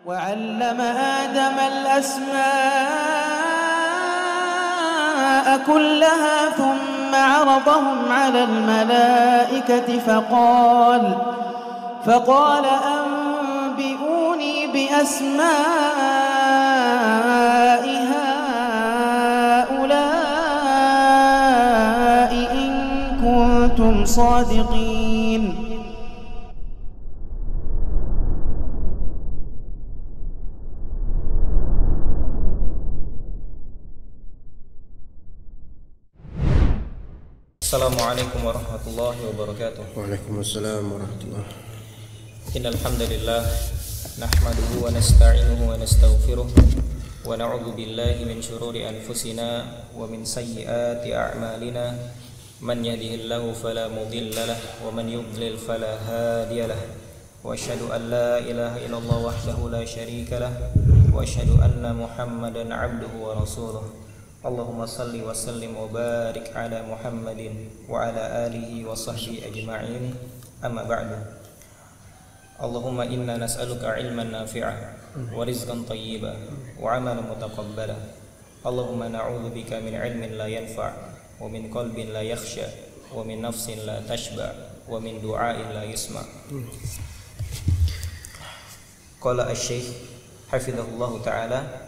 وعلم آدم الأسماء كلها ثم عرضهم على الملائكة فقال أنبئوني بأسماء هؤلاء إن كنتم صادقين. Assalamualaikum warahmatullahi wabarakatuh. Waalaikumsalam warahmatullahi. Innal hamdalillah nahmaduhu wa nasta'inuhu wa nastaghfiruh wa na'udzu billahi min shururi anfusina wa min sayyiati a'malina. Man yahdihillahu fala mudilla lahu wa man yudlil fala hadiya lahu. Wa asyhadu an la ilaha illallah wahdahu la syarika lahu wa asyhadu anna Muhammadan 'abduhu wa rasuluh. Allahumma salli wa sallim wa barik ala Muhammadin wa ala alihi wa sahbihi ajma'in. Amma ba'du. Allahumma inna nas'aluka ilman nafi'ah wa rizqan tayyiban wa amalan mutaqabbala. Allahumma na'udzu bika min ilmin la yanfa' wa min qalbin la yakhsha wa min nafsin la tashba' wa min du'ain la yusma'. Qala asy-syekh hafizahullahu ta'ala,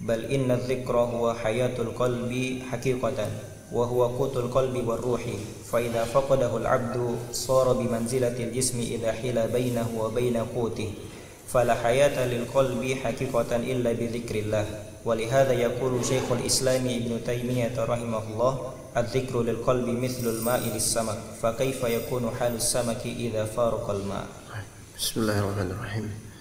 bal inna dzikra huwa hayatul qalbi haqiqatan wa huwa qutul qalbi war ruhi fa idza faqadahu al 'abdu sara bi manzilatil jismi idza hila bainahu wa baina qutihi fala hayata lil qalbi haqiqatan illa bi dzikrillah. Wa li hadza yaqulu Syekhul Islam Ibnu Taimiyah rahimahullah, adz-dzikru lil qalbi mithlul ma'i lis samak fa kaifa yakunu halus samaki idza faraqal ma'. Bismillahirrahmanirrahim.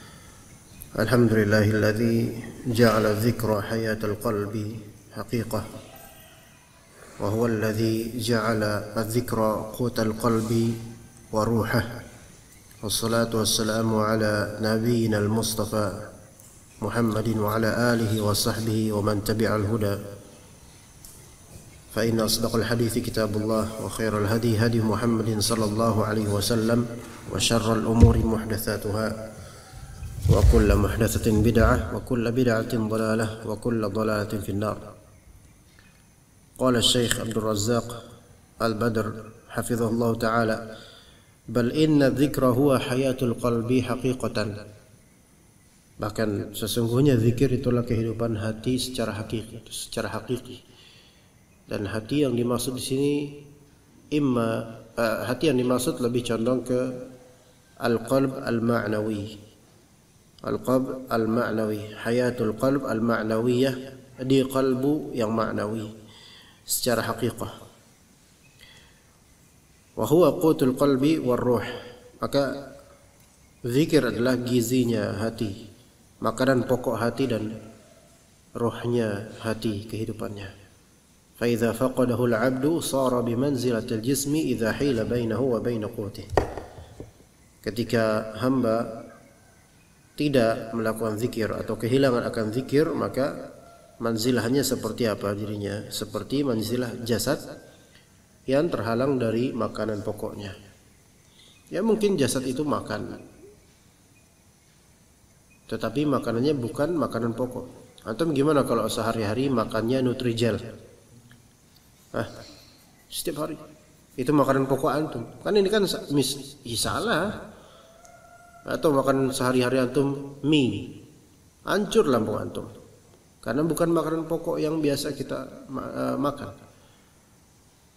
Alhamdulillahilladzi ja'ala dzikra hayatal qalbi haqiqah wa huwa alladzi ja'ala adz-dzikra qutal qalbi wa ruhah. Wassalatu wassalamu ala nabiyyina al-mustafa Muhammadin wa ala alihi wa sahbihi wa man tabi'al huda. Fa inna asdaqal hadithi kitabullah wa khairal hadi hadi Muhammadin sallallahu alaihi wasallam wa syarral umuri muhdatsatuha wa kullu muhdatsatin bid'ah wa kullu bid'atin dhalalah wa kullu dhalalatin fin-nar. Qala Syekh Abdul Razzaq Al-Badr hafizahullah ta'ala, bal inna dzikra huwa hayatul qalbi haqiqatan. Bahkan sesungguhnya zikir itulah kehidupan hati secara hakiki. Dan hati yang dimaksud di sini hati yang dimaksud lebih condong ke al-qalb al-ma'nawi. Al-qalb al-ma'nawi, hayatul qalb al-ma'nawiyah, di qalbu yang ma'nawi secara haqiqah. Wa huwa qutul qalbi war ruh. Maka zikir adalah gizinya hati, makanan pokok hati dan rohnya hati, kehidupannya. Fa idza faqadahu al-'abdu sara bi manzilatil jismi idza hila bainahu wa baina qutihi. Ketika hamba tidak melakukan zikir atau kehilangan akan zikir, maka manzilahnya seperti apa dirinya? Seperti manzilah jasad yang terhalang dari makanan pokoknya. Ya mungkin jasad itu makan, tetapi makanannya bukan makanan pokok. Antum gimana kalau sehari-hari makannya Nutrijel? Setiap hari itu makanan pokok antum. Kan ini kan salah. Atau makan sehari-hari antum mie, hancur lambung antum karena bukan makanan pokok yang biasa kita makan.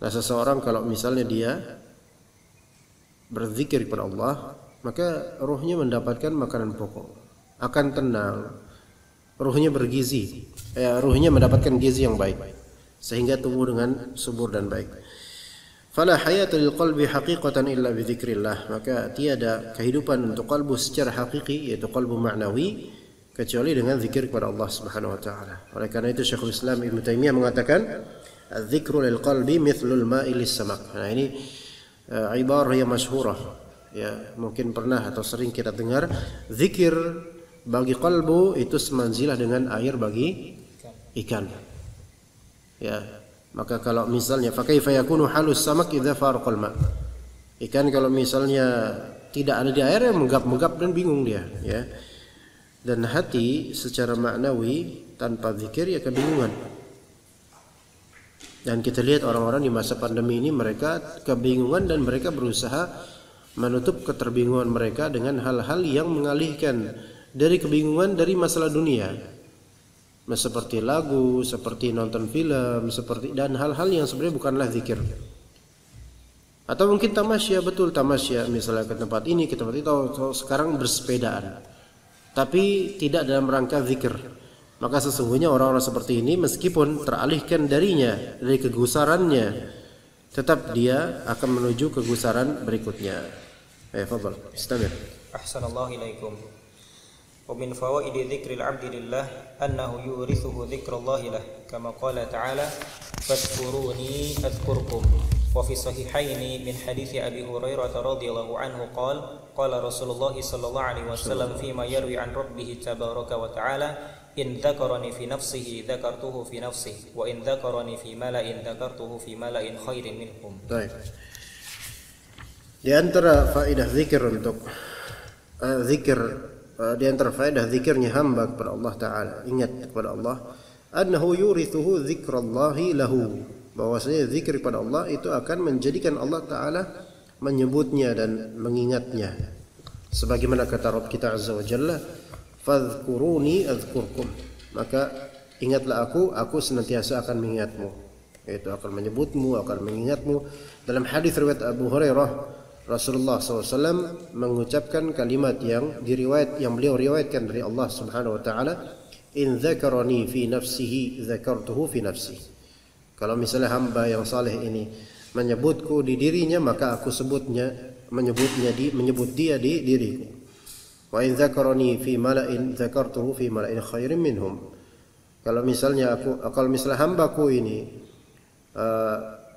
Nah, seseorang kalau misalnya dia berzikir kepada Allah, maka ruhnya mendapatkan makanan pokok, akan tenang, ruhnya bergizi, ruhnya mendapatkan gizi yang baik sehingga tumbuh dengan subur dan baik. Fala hayata lil qalbi haqiqatan illa bi dzikrillah. Maka tiada kehidupan untuk kalbu secara hakiki, yaitu kalbu ma'nawi, kecuali dengan zikir kepada Allah Subhanahu wa taala. Oleh karena itu Syekhul Islam Ibnu Taimiyah mengatakan, "Adz-dzikru lil qalbi mithlul ma'i lis samak." Nah, ini ibarah yang masyhurah. Ya, mungkin pernah atau sering kita dengar, zikir bagi kalbu itu semanzilah dengan air bagi ikan. Ya. Maka kalau misalnya fa kaifa yakunu halus samak idza faraqal ma. Ikan kalau misalnya tidak ada di air, menggap-menggap dan bingung dia, ya. Dan hati secara maknawi tanpa zikir ya kebingungan. Dan kita lihat orang-orang di masa pandemi ini mereka kebingungan dan mereka berusaha menutup keterbingungan mereka dengan hal-hal yang mengalihkan dari kebingungan dari masalah dunia. Seperti lagu, seperti nonton film, seperti dan hal-hal yang sebenarnya bukanlah zikir. Atau mungkin tamasya, betul tamasya, misalnya ke tempat ini, ke tempat itu, atau sekarang bersepedaan. Tapi tidak dalam rangka zikir. Maka sesungguhnya orang-orang seperti ini meskipun teralihkan darinya, dari kegusarannya, tetap dia akan menuju kegusaran berikutnya. Fadhal, istamir. Ahsanallahu ilaikum. Wa min fawaidi dzikril 'abdi lillah annahu yurithuhu dzikrallahi lah kama qala ta'ala fadhkuruni adhkurkum. Wa fi sahihaini min hadithi Abi Hurairah radhiyallahu anhu qala Rasulullah sallallahu alaihi wasallam fima yarwi an rabbih tabaraka wa ta'ala in dzakarani fi nafsihi dzakartuhu fi nafsihi wa in dzakarani fi mala'in dzakartuhu fi mala'in khairin minhum. Baik. Di antara faedah zikir untuk di antara faedah zikirnya hamba kepada Allah Ta'ala, ingat kepada Allah, annahu yurithuhu dzikrallahi lahu, bahwasanya zikir kepada Allah itu akan menjadikan Allah Ta'ala menyebutnya dan mengingatnya. Sebagaimana kata Rabb kita Azza wa Jalla, fadhkuruni adhkurkum, maka ingatlah aku senantiasa akan mengingatmu, yaitu akan menyebutmu, akan mengingatmu. Dalam hadis riwayat Abu Hurairah, Rasulullah SAW mengucapkan kalimat yang beliau riwayatkan dari Allah Subhanahu wa taala, in dzakarani fi nafsihi dzakartuhu fi nafsi. Kalau misalnya hamba yang saleh ini menyebutku di dirinya, maka aku menyebut dia di diriku. Wa in dzakarani fi mala'in dzakartuhu fi mala'in khairin minhum. Kalau misalnya hambaku ini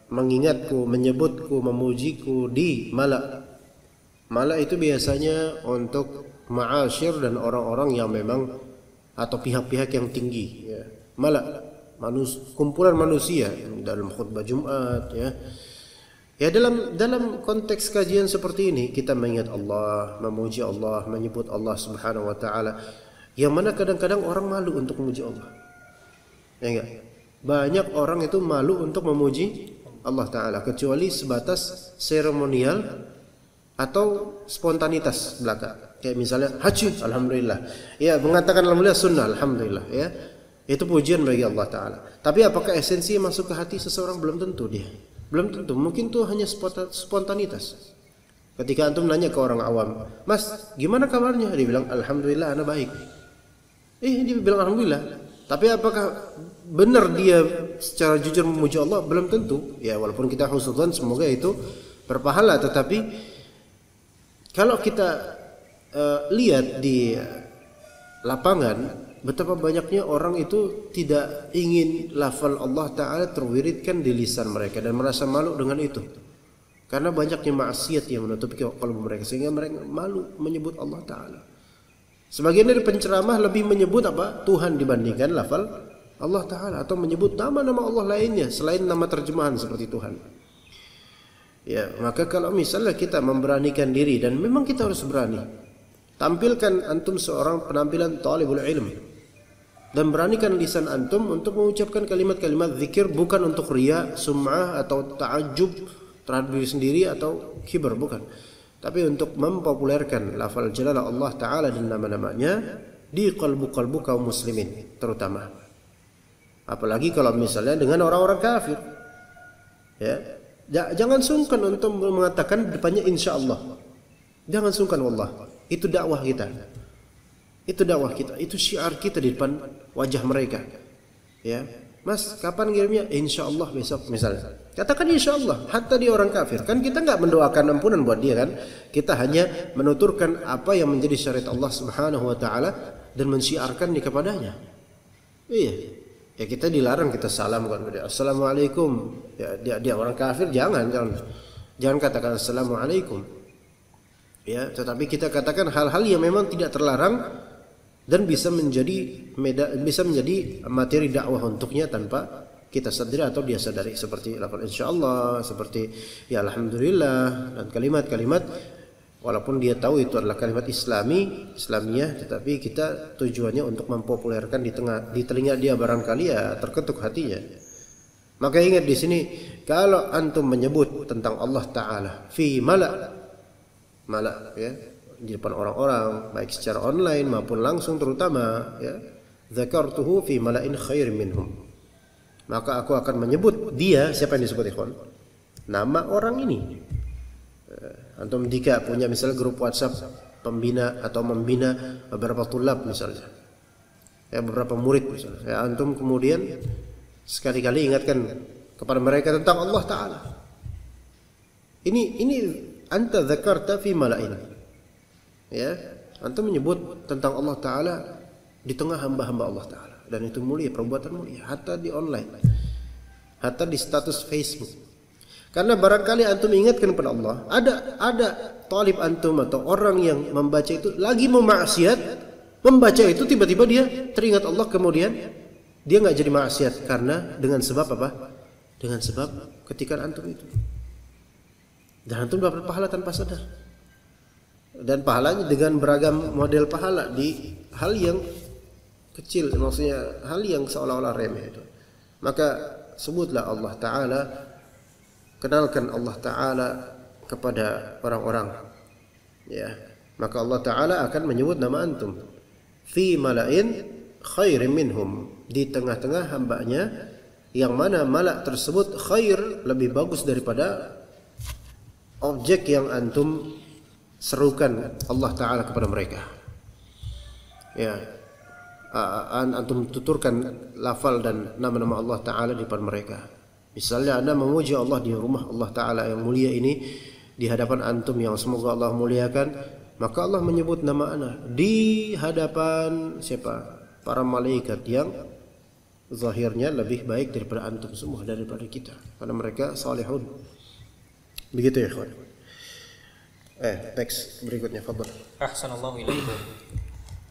mengingatku, menyebutku, memujiku di mala. Mala itu biasanya untuk ma'asyir dan orang-orang yang memang atau pihak-pihak yang tinggi, ya. Mala, kumpulan manusia dalam khutbah Jumat, ya. Ya, dalam konteks kajian seperti ini kita mengingat Allah, memuji Allah, menyebut Allah Subhanahu wa taala. Yang mana kadang-kadang orang malu untuk memuji Allah. Ya enggak? Banyak orang itu malu untuk memuji Allah Ta'ala, kecuali sebatas seremonial atau spontanitas belaka. Kayak misalnya haji, alhamdulillah. Ya, mengatakan alhamdulillah sunnah, alhamdulillah, ya. Itu pujian bagi Allah Ta'ala. Tapi apakah esensi masuk ke hati seseorang? Belum tentu dia. Belum tentu. Mungkin itu hanya spontanitas. Ketika antum nanya ke orang awam, "Mas, gimana kabarnya?" Dia bilang, "Alhamdulillah, ana baik." Dia bilang alhamdulillah. Tapi apakah benar dia secara jujur memuji Allah? Belum tentu. Ya, walaupun kita husnudzon semoga itu berpahala, tetapi kalau kita lihat di lapangan, betapa banyaknya orang itu tidak ingin lafal Allah Ta'ala terwiridkan di lisan mereka dan merasa malu dengan itu. Karena banyaknya maksiat yang menutupi qalbu mereka sehingga mereka malu menyebut Allah Ta'ala. Sebagian dari penceramah lebih menyebut apa? Tuhan dibandingkan lafal Allah Ta'ala, atau menyebut nama-nama Allah lainnya selain nama terjemahan seperti Tuhan. Ya, maka kalau misalnya kita memberanikan diri, dan memang kita harus berani, tampilkan antum seorang penampilan talibul ilm, dan beranikan lisan antum untuk mengucapkan kalimat-kalimat zikir, bukan untuk riya, sum'ah, atau ta'ajub terhadap diri sendiri, atau kibr, bukan. Tapi untuk mempopulerkan lafal jalalah Allah Ta'ala dan nama-namanya di kalbu-kalbu kaum muslimin terutama. Apalagi kalau misalnya dengan orang-orang kafir, ya, jangan sungkan untuk mengatakan depannya insya Allah. Jangan sungkan, wallah. Itu dakwah kita. Itu dakwah kita. Itu syiar kita di depan wajah mereka. Ya, Mas, kapan ngirimnya? Insya Allah besok misalnya. Katakan insya Allah. Hatta dia orang kafir. Kan kita nggak mendoakan ampunan buat dia kan. Kita hanya menuturkan apa yang menjadi syariat Allah Subhanahu Wa Taala dan mensyiarkan kepadanya. Iya. Ya, kita dilarang kita salam kan. Assalamualaikum. Ya, dia orang kafir, jangan katakan assalamualaikum. Ya, tetapi kita katakan hal-hal yang memang tidak terlarang dan bisa menjadi materi dakwah untuknya tanpa kita sadari atau dia sadari, seperti lafal insyaallah, seperti ya alhamdulillah, dan kalimat-kalimat Walaupun dia tahu itu adalah kalimat Islamiyah, tetapi kita tujuannya untuk mempopulerkan di telinga dia, barangkali ya terketuk hatinya. Maka ingat di sini, kalau antum menyebut tentang Allah Ta'ala fi mala ya, di depan orang-orang, baik secara online maupun langsung, terutama ya, dzakartuhu fi mala'in khair minhum, maka aku akan menyebut dia. Siapa yang disebut ikhwan? Nama orang ini. Antum jika punya misalnya grup WhatsApp pembina atau membina beberapa tulab misalnya, ya beberapa murid misalnya, ya antum kemudian sekali-kali ingatkan kepada mereka tentang Allah Ta'ala. Ini anta dzakarta fi mala'in, ya, antum menyebut tentang Allah Ta'ala di tengah hamba-hamba Allah Ta'ala, dan itu mulia, perbuatan mulia, hatta di online, hatta di status Facebook. Karena barangkali antum ingatkan kepada Allah, ada talib antum atau orang yang membaca itu lagi mau maksiat, membaca itu tiba-tiba dia teringat Allah, kemudian dia nggak jadi maksiat karena dengan sebab apa? Dengan sebab ketikan antum itu. Dan antum dapat pahala tanpa sadar. Dan pahalanya dengan beragam model pahala di hal yang kecil, maksudnya hal yang seolah-olah remeh itu. Maka sebutlah Allah Ta'ala, kenalkan Allah Ta'ala kepada orang-orang, ya. Maka Allah Ta'ala akan menyebut nama antum fi mala'in khairin minhum, di tengah-tengah hambanya, yang mana malak tersebut khair, lebih bagus daripada objek yang antum serukan Allah Ta'ala kepada mereka, ya. Antum tuturkan lafal dan nama-nama Allah Ta'ala di depan mereka. Misalnya Anda memuji Allah di rumah Allah Ta'ala yang mulia ini, di hadapan antum yang semoga Allah muliakan, maka Allah menyebut nama Anda di hadapan siapa? Para malaikat yang zahirnya lebih baik daripada antum semua, daripada kita, karena mereka salihun. Begitu ya kawan. Teks berikutnya, fadhal. Ahsanallahu ilaikum.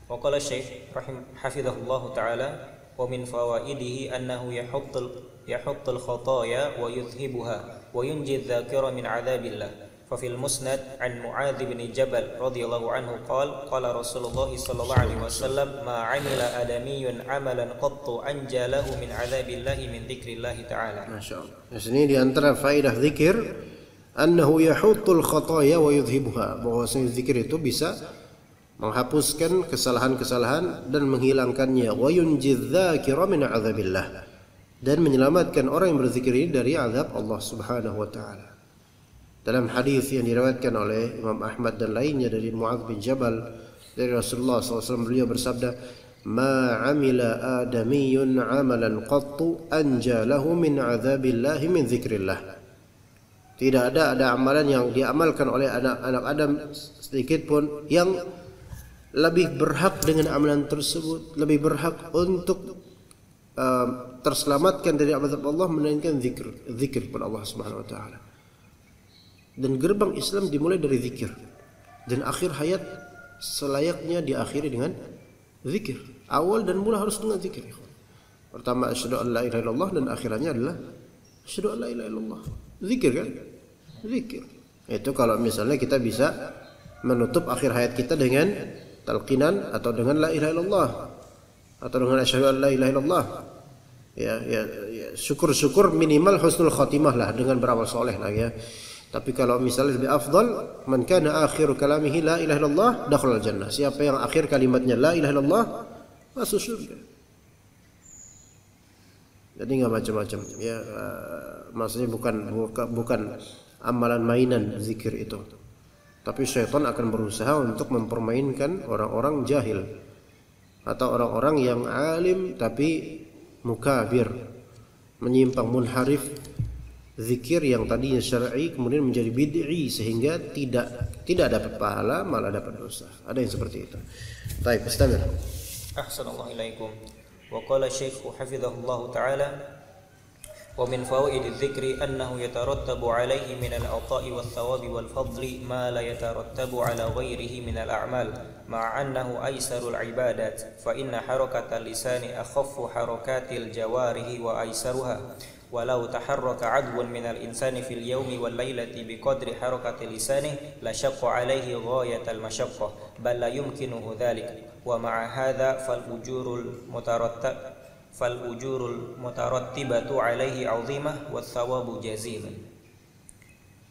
Wa qala Syekh hafizahullahu taala, wa min fawaidihi annahu yahuttul khataya wa yudhibuha wa yunji dzakira min adzabillah. Fa fil musnad an Muadz bin Jabal radhiyallahu anhu qala Rasulullah sallallahu alaihi wasallam ma 'amila adamiyyun 'amalan qattu anjalahu min adzabillah min dzikrillah taala. Masyaallah. Di sini di antara faedah zikir annahu yahuttul khataya wa yudhibuha, bahwasanya zikir itu bisa menghapuskan kesalahan-kesalahan dan menghilangkannya, wa yunjidz dzakira min adzabillah, dan menyelamatkan orang yang berzikir ini dari azab Allah Subhanahu wa taala. Dalam hadis yang diriwayatkan oleh Imam Ahmad dan lainnya dari Muadz bin Jabal dari Rasulullah SAW, beliau bersabda, "Ma 'amila adamiyyun 'amalan qattu anjalahu min adzabillah min dzikrillah." Tidak ada amalan yang diamalkan oleh anak-anak Adam sedikit pun yang lebih berhak dengan amalan tersebut, lebih berhak untuk terselamatkan dari azab Allah, melainkan zikir kepada Allah Subhanahu wa taala. Dan gerbang Islam dimulai dari zikir, dan akhir hayat selayaknya diakhiri dengan zikir. Awal dan mula harus dengan zikir. Pertama asyhadu an la ilaha illallah, dan akhirannya adalah asyhadu an la ilaha illallah. Zikir kan? Zikir. Itu kalau misalnya kita bisa menutup akhir hayat kita dengan talqinan atau dengan la ilaha illallah atau dengan asyhadu an la ilaha illallah. Ya, syukur-syukur minimal husnul khatimah lah, dengan beramal soleh lah ya. Tapi kalau misalnya lebih afdal, man kana akhiru kalamihi la ilaha illallah dakhala al-jannah. Siapa yang akhir kalimatnya la ilaha illallah masuk surga. Jadi enggak macam-macam ya, maksudnya bukan amalan mainan zikir itu. Tapi syaitan akan berusaha untuk mempermainkan orang-orang jahil atau orang-orang yang alim tapi mukabir, menyimpang, munharif. Zikir yang tadinya syar'i kemudian menjadi bid'i, sehingga tidak dapat pahala, malah dapat dosa. Ada yang seperti itu. Baik, istamir. Ahsanallahu ilaikum. Wa qala Syekh hafizahullahu taala, wa min fawaididz dzikri annahu yatarattabu alaihi min al-'ata'i wath-thawabi wal-fadli ma la yatarattabu ala ghairihi min al-a'mal ma'a annahu aysarul ibadat fa inna harakatal lisani akhaffu harakatil jawarihi wa aysaruha walau taharraka 'adwun minal insani fil yawmi wal lailati biqadri harakati lisanihi la syaqqa 'alaihi ghayatal masyaqqah bal la yumkinuhu dhalik wa ma'a hadha fal ujurul mutarattibatu 'alaihi 'azimah was thawabu jazilun.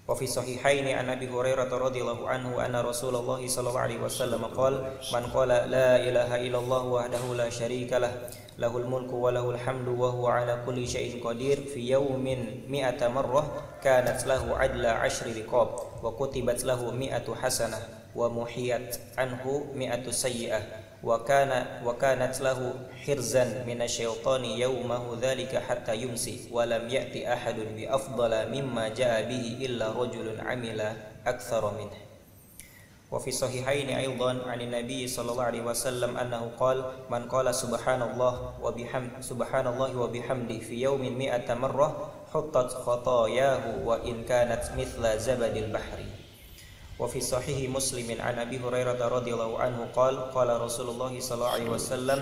Wa fi sahihaini an Abi Hurairah radhiyallahu anhu anna Rasulullah sallallahu alaihi wasallam qala man qala la ilaha illallah wahdahu la syarika lah lahul mulku wa lahul hamdu wa huwa ala kulli syai'in qadir fi yawmin mi'ata marrah kanat lahu adla 10 riqab wa kutibat lahu mi'atu hasanah wa muhiyat anhu mi'atu sayyi'ah wa kanat lahu hirzan minasyaitani yawmahu dzalika hatta yumsi wa lam ya'ti ahadun bi afdala mimma jaa bihi illa rajulun amila aktsara minhu. Wa fi sahihaini aidan 'an Nabi sallallahu alaihi wasallam annahu qala man qala subhanallah wa bihamdi fi yawmin mi'ata marrah huttat khatayahu wa in kanat mithla zabadil bahri. Wa fi sahih Muslimin an Abi Hurairah radhiyallahu anhu qala qala Rasulullah sallallahu alaihi wasallam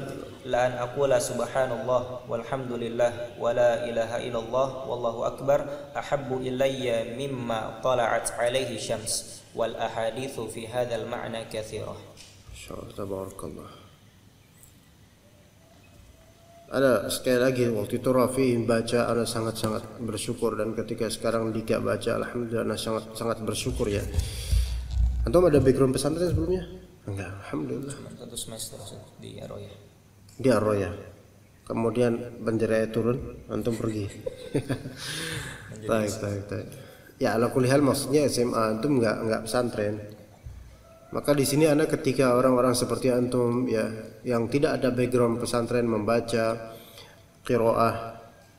la an aqula subhanallah walhamdulillah wa la ilaha illallah wallahu akbar ahabbu ilayya mimma tala'at alaihi syams wal ahaditsu fi hadzal ma'na katsirah. Insyaallah tabarakallah. Ada sekali lagi waktu itu Rafi baca, ana sangat-sangat bersyukur, dan ketika sekarang Dika baca alhamdulillah ana sangat bersyukur ya. Antum ada background pesantren sebelumnya? Enggak, alhamdulillah. Satu semester di Arroya. Di Arroya. Kemudian bendera turun, antum pergi. Baik. Ya, ala kulli hal maksudnya SMA antum enggak pesantren. Maka di sini ana ketika orang-orang seperti antum ya yang tidak ada background pesantren membaca qiraah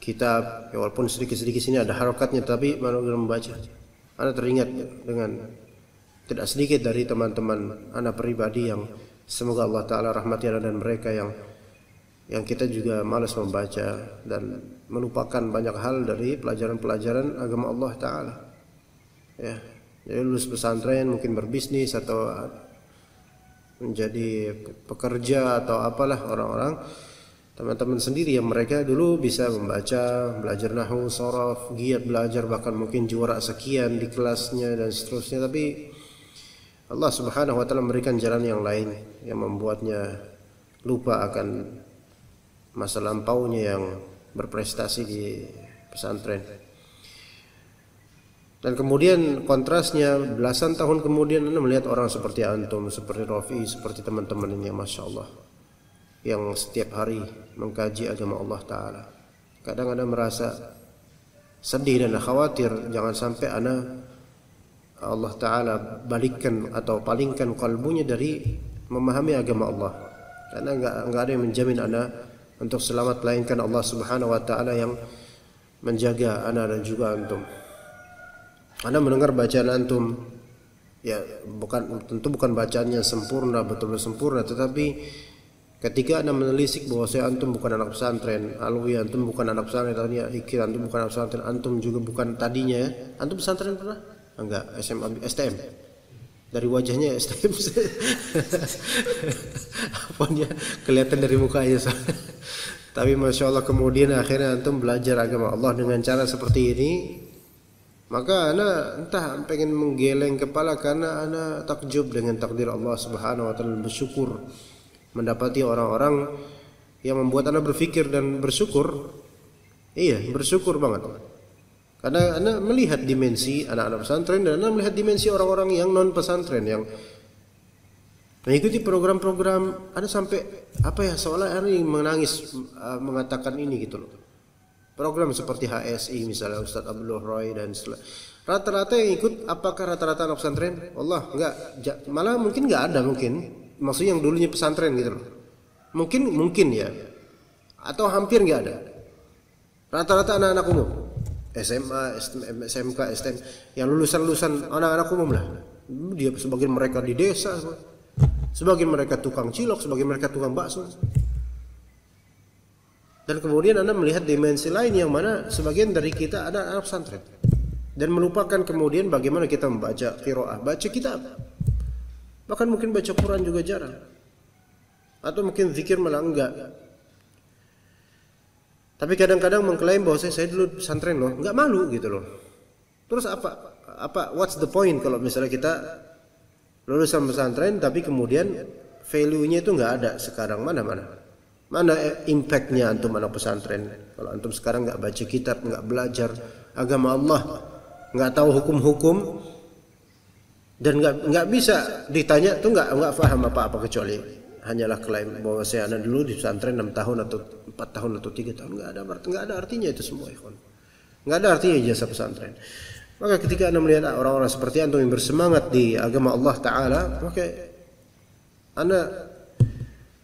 kitab, ya walaupun sedikit-sedikit sini ada harokatnya tapi malah membaca. Ana teringat dengan tidak sedikit dari teman-teman ana pribadi yang semoga Allah Ta'ala rahmati dan mereka yang kita juga malas membaca dan melupakan banyak hal dari pelajaran-pelajaran agama Allah Ta'ala ya. Jadi lulus pesantren mungkin berbisnis atau menjadi pekerja atau apalah orang-orang teman-teman sendiri yang mereka dulu bisa membaca, belajar nahwu, sharaf, giat belajar, bahkan mungkin juara sekian di kelasnya dan seterusnya, tapi Allah Subhanahu wa taala memberikan jalan yang lain yang membuatnya lupa akan masa lampaunya yang berprestasi di pesantren. Dan kemudian kontrasnya belasan tahun kemudian Anda melihat orang seperti antum, seperti Rafi, seperti teman-teman ini, Masya Allah, yang setiap hari mengkaji agama Allah Ta'ala. Kadang Anda merasa sedih dan khawatir jangan sampai Allah Ta'ala balikkan atau palingkan kalbunya dari memahami agama Allah, karena enggak ada yang menjamin Anda untuk selamat melainkan Allah Subhanahu wa Ta'ala yang menjaga Anda dan juga antum. Anda mendengar bacaan antum ya tentu bukan bacaan yang sempurna, betul-betul sempurna, tetapi ketika Anda menelisik bahwa saya antum bukan anak pesantren, alwi antum bukan anak pesantren, tadinya ikir antum bukan anak pesantren, antum juga bukan tadinya ya. Antum pesantren pernah? Enggak, SMA STM. Dari wajahnya STM. Apanya kelihatan dari mukanya. Tapi Masya Allah kemudian akhirnya antum belajar agama Allah dengan cara seperti ini. Maka ana entah pengen menggeleng kepala karena ana takjub dengan takdir Allah Subhanahu wa taala, bersyukur mendapati orang-orang yang membuat ana berpikir dan bersyukur. Iya, bersyukur banget. Karena ana melihat dimensi anak-anak pesantren dan ana melihat dimensi orang-orang yang non pesantren yang mengikuti program-program. Ada sampai seolah ana menangis mengatakan ini gitu loh. Program seperti HSI misalnya Ustadz Abdul Roy dan rata-rata yang ikut, apakah rata-rata anak pesantren? Allah enggak, malah mungkin enggak ada, mungkin maksudnya yang dulunya pesantren gitu loh. Mungkin ya, atau hampir enggak ada. Rata-rata anak-anak umum, SMA, SMK, STM, yang lulusan anak-anak umum lah. Dia sebagian mereka di desa, sebagian mereka tukang cilok, sebagian mereka tukang bakso. Dan kemudian Anda melihat dimensi lain yang mana sebagian dari kita ada anak pesantren dan melupakan kemudian bagaimana kita membaca qiraah, baca kitab, bahkan mungkin baca Quran juga jarang, atau mungkin zikir malah enggak. Tapi kadang-kadang mengklaim bahwa saya dulu pesantren loh, nggak malu gitu loh. Terus what's the point kalau misalnya kita lulusan pesantren tapi kemudian value-nya itu nggak ada sekarang, mana impact-nya antum anak pesantren kalau antum sekarang nggak baca kitab, nggak belajar agama Allah, nggak tahu hukum-hukum, dan nggak bisa ditanya tuh nggak paham apa-apa kecuali hanyalah klaim bahwa saya anak dulu di pesantren 6 tahun atau 4 tahun atau 3 tahun. Nggak ada artinya itu semua, ikhwan. Nggak ada artinya ijazah pesantren. Maka ketika anda melihat orang-orang seperti antum yang bersemangat di agama Allah Ta'ala, maka anda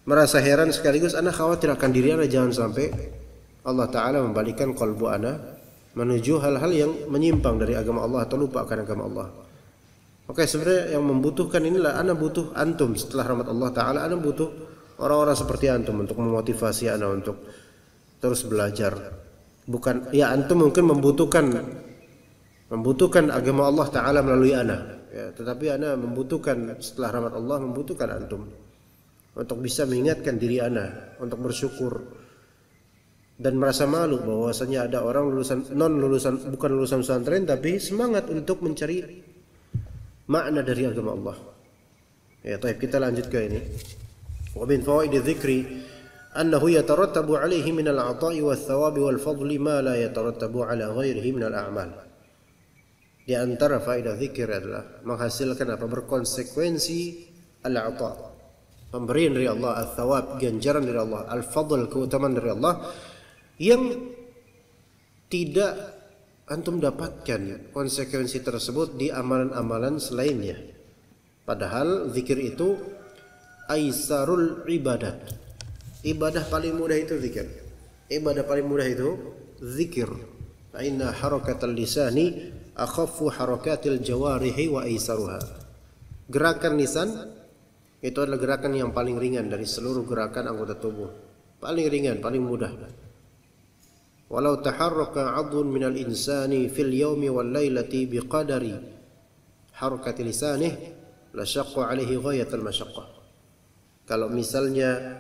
merasa heran sekaligus anda khawatir akan diri anda, jangan sampai Allah Ta'ala membalikkan qalbu anda menuju hal-hal yang menyimpang dari agama Allah atau lupa akan agama Allah. Oke, sebenarnya yang membutuhkan inilah anda butuh antum setelah rahmat Allah Ta'ala, anda butuh orang-orang seperti antum untuk memotivasi anda untuk terus belajar. Bukan, ya antum mungkin membutuhkan agama Allah Ta'ala melalui anda, ya, tetapi anda membutuhkan setelah rahmat Allah, membutuhkan antum untuk bisa mengingatkan diri anda untuk bersyukur dan merasa malu bahwasanya ada orang bukan lulusan pesantren tapi semangat untuk mencari makna dari agama Allah. Ya, taib, kita lanjut ke ini. Wa min fawaid dzikri annahu yatarattabu alaihi min al-'ata'i wath-thawabi wal-fadli ma la yatarattabu ala ghairihi min al-a'mal. Di antara faedah zikir adalah menghasilkan apa? Berkonsekuensi al-'ata', pemberian dari Allah, al-thawab, ganjaran dari Allah, al-fadl, keutamaan dari Allah yang tidak antum dapatkan konsekuensi tersebut di amalan-amalan selainnya. Padahal zikir itu aisarul ibadat. Ibadah paling mudah itu zikir. Ibadah paling mudah itu zikir. Fa inna harakatal lisani akhaffu harakatil jawarihi wa aisaruha. Gerakan lisan itu adalah gerakan yang paling ringan dari seluruh gerakan anggota tubuh. Paling ringan, paling mudah. Walau taharraka 'adhun minal insani fil yaumi wal lailati biqadari harakati lisanih la syaqqa 'alaihi ghayatul masyaqqah. Kalau misalnya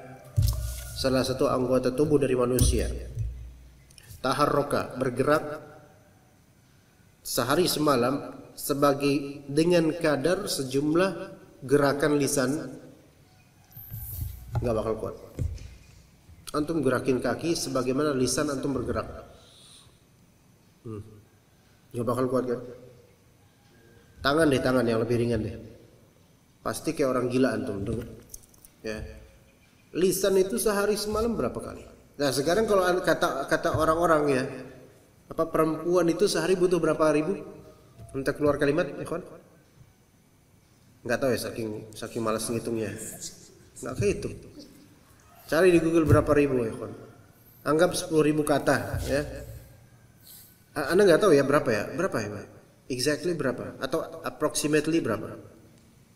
salah satu anggota tubuh dari manusia taharraka, bergerak sehari semalam sebagai dengan kadar sejumlah gerakan lisan, enggak bakal kuat. Antum gerakin kaki sebagaimana lisan antum bergerak, nggak bakal kuat kan? Tangan yang lebih ringan deh, pasti kayak orang gila antum dengar. Ya, lisan itu sehari semalam berapa kali? Nah sekarang kalau kata orang-orang ya, apa perempuan itu sehari butuh berapa ribu untuk keluar kalimat, ikhwan? Nggak tahu ya, saking malas ngitungnya, nggak kehitung. Cari di Google berapa ribu, ya kawan. Anggap 10.000 kata, ya. Anda nggak tahu ya berapa ya, Pak? Exactly berapa? Atau approximately berapa?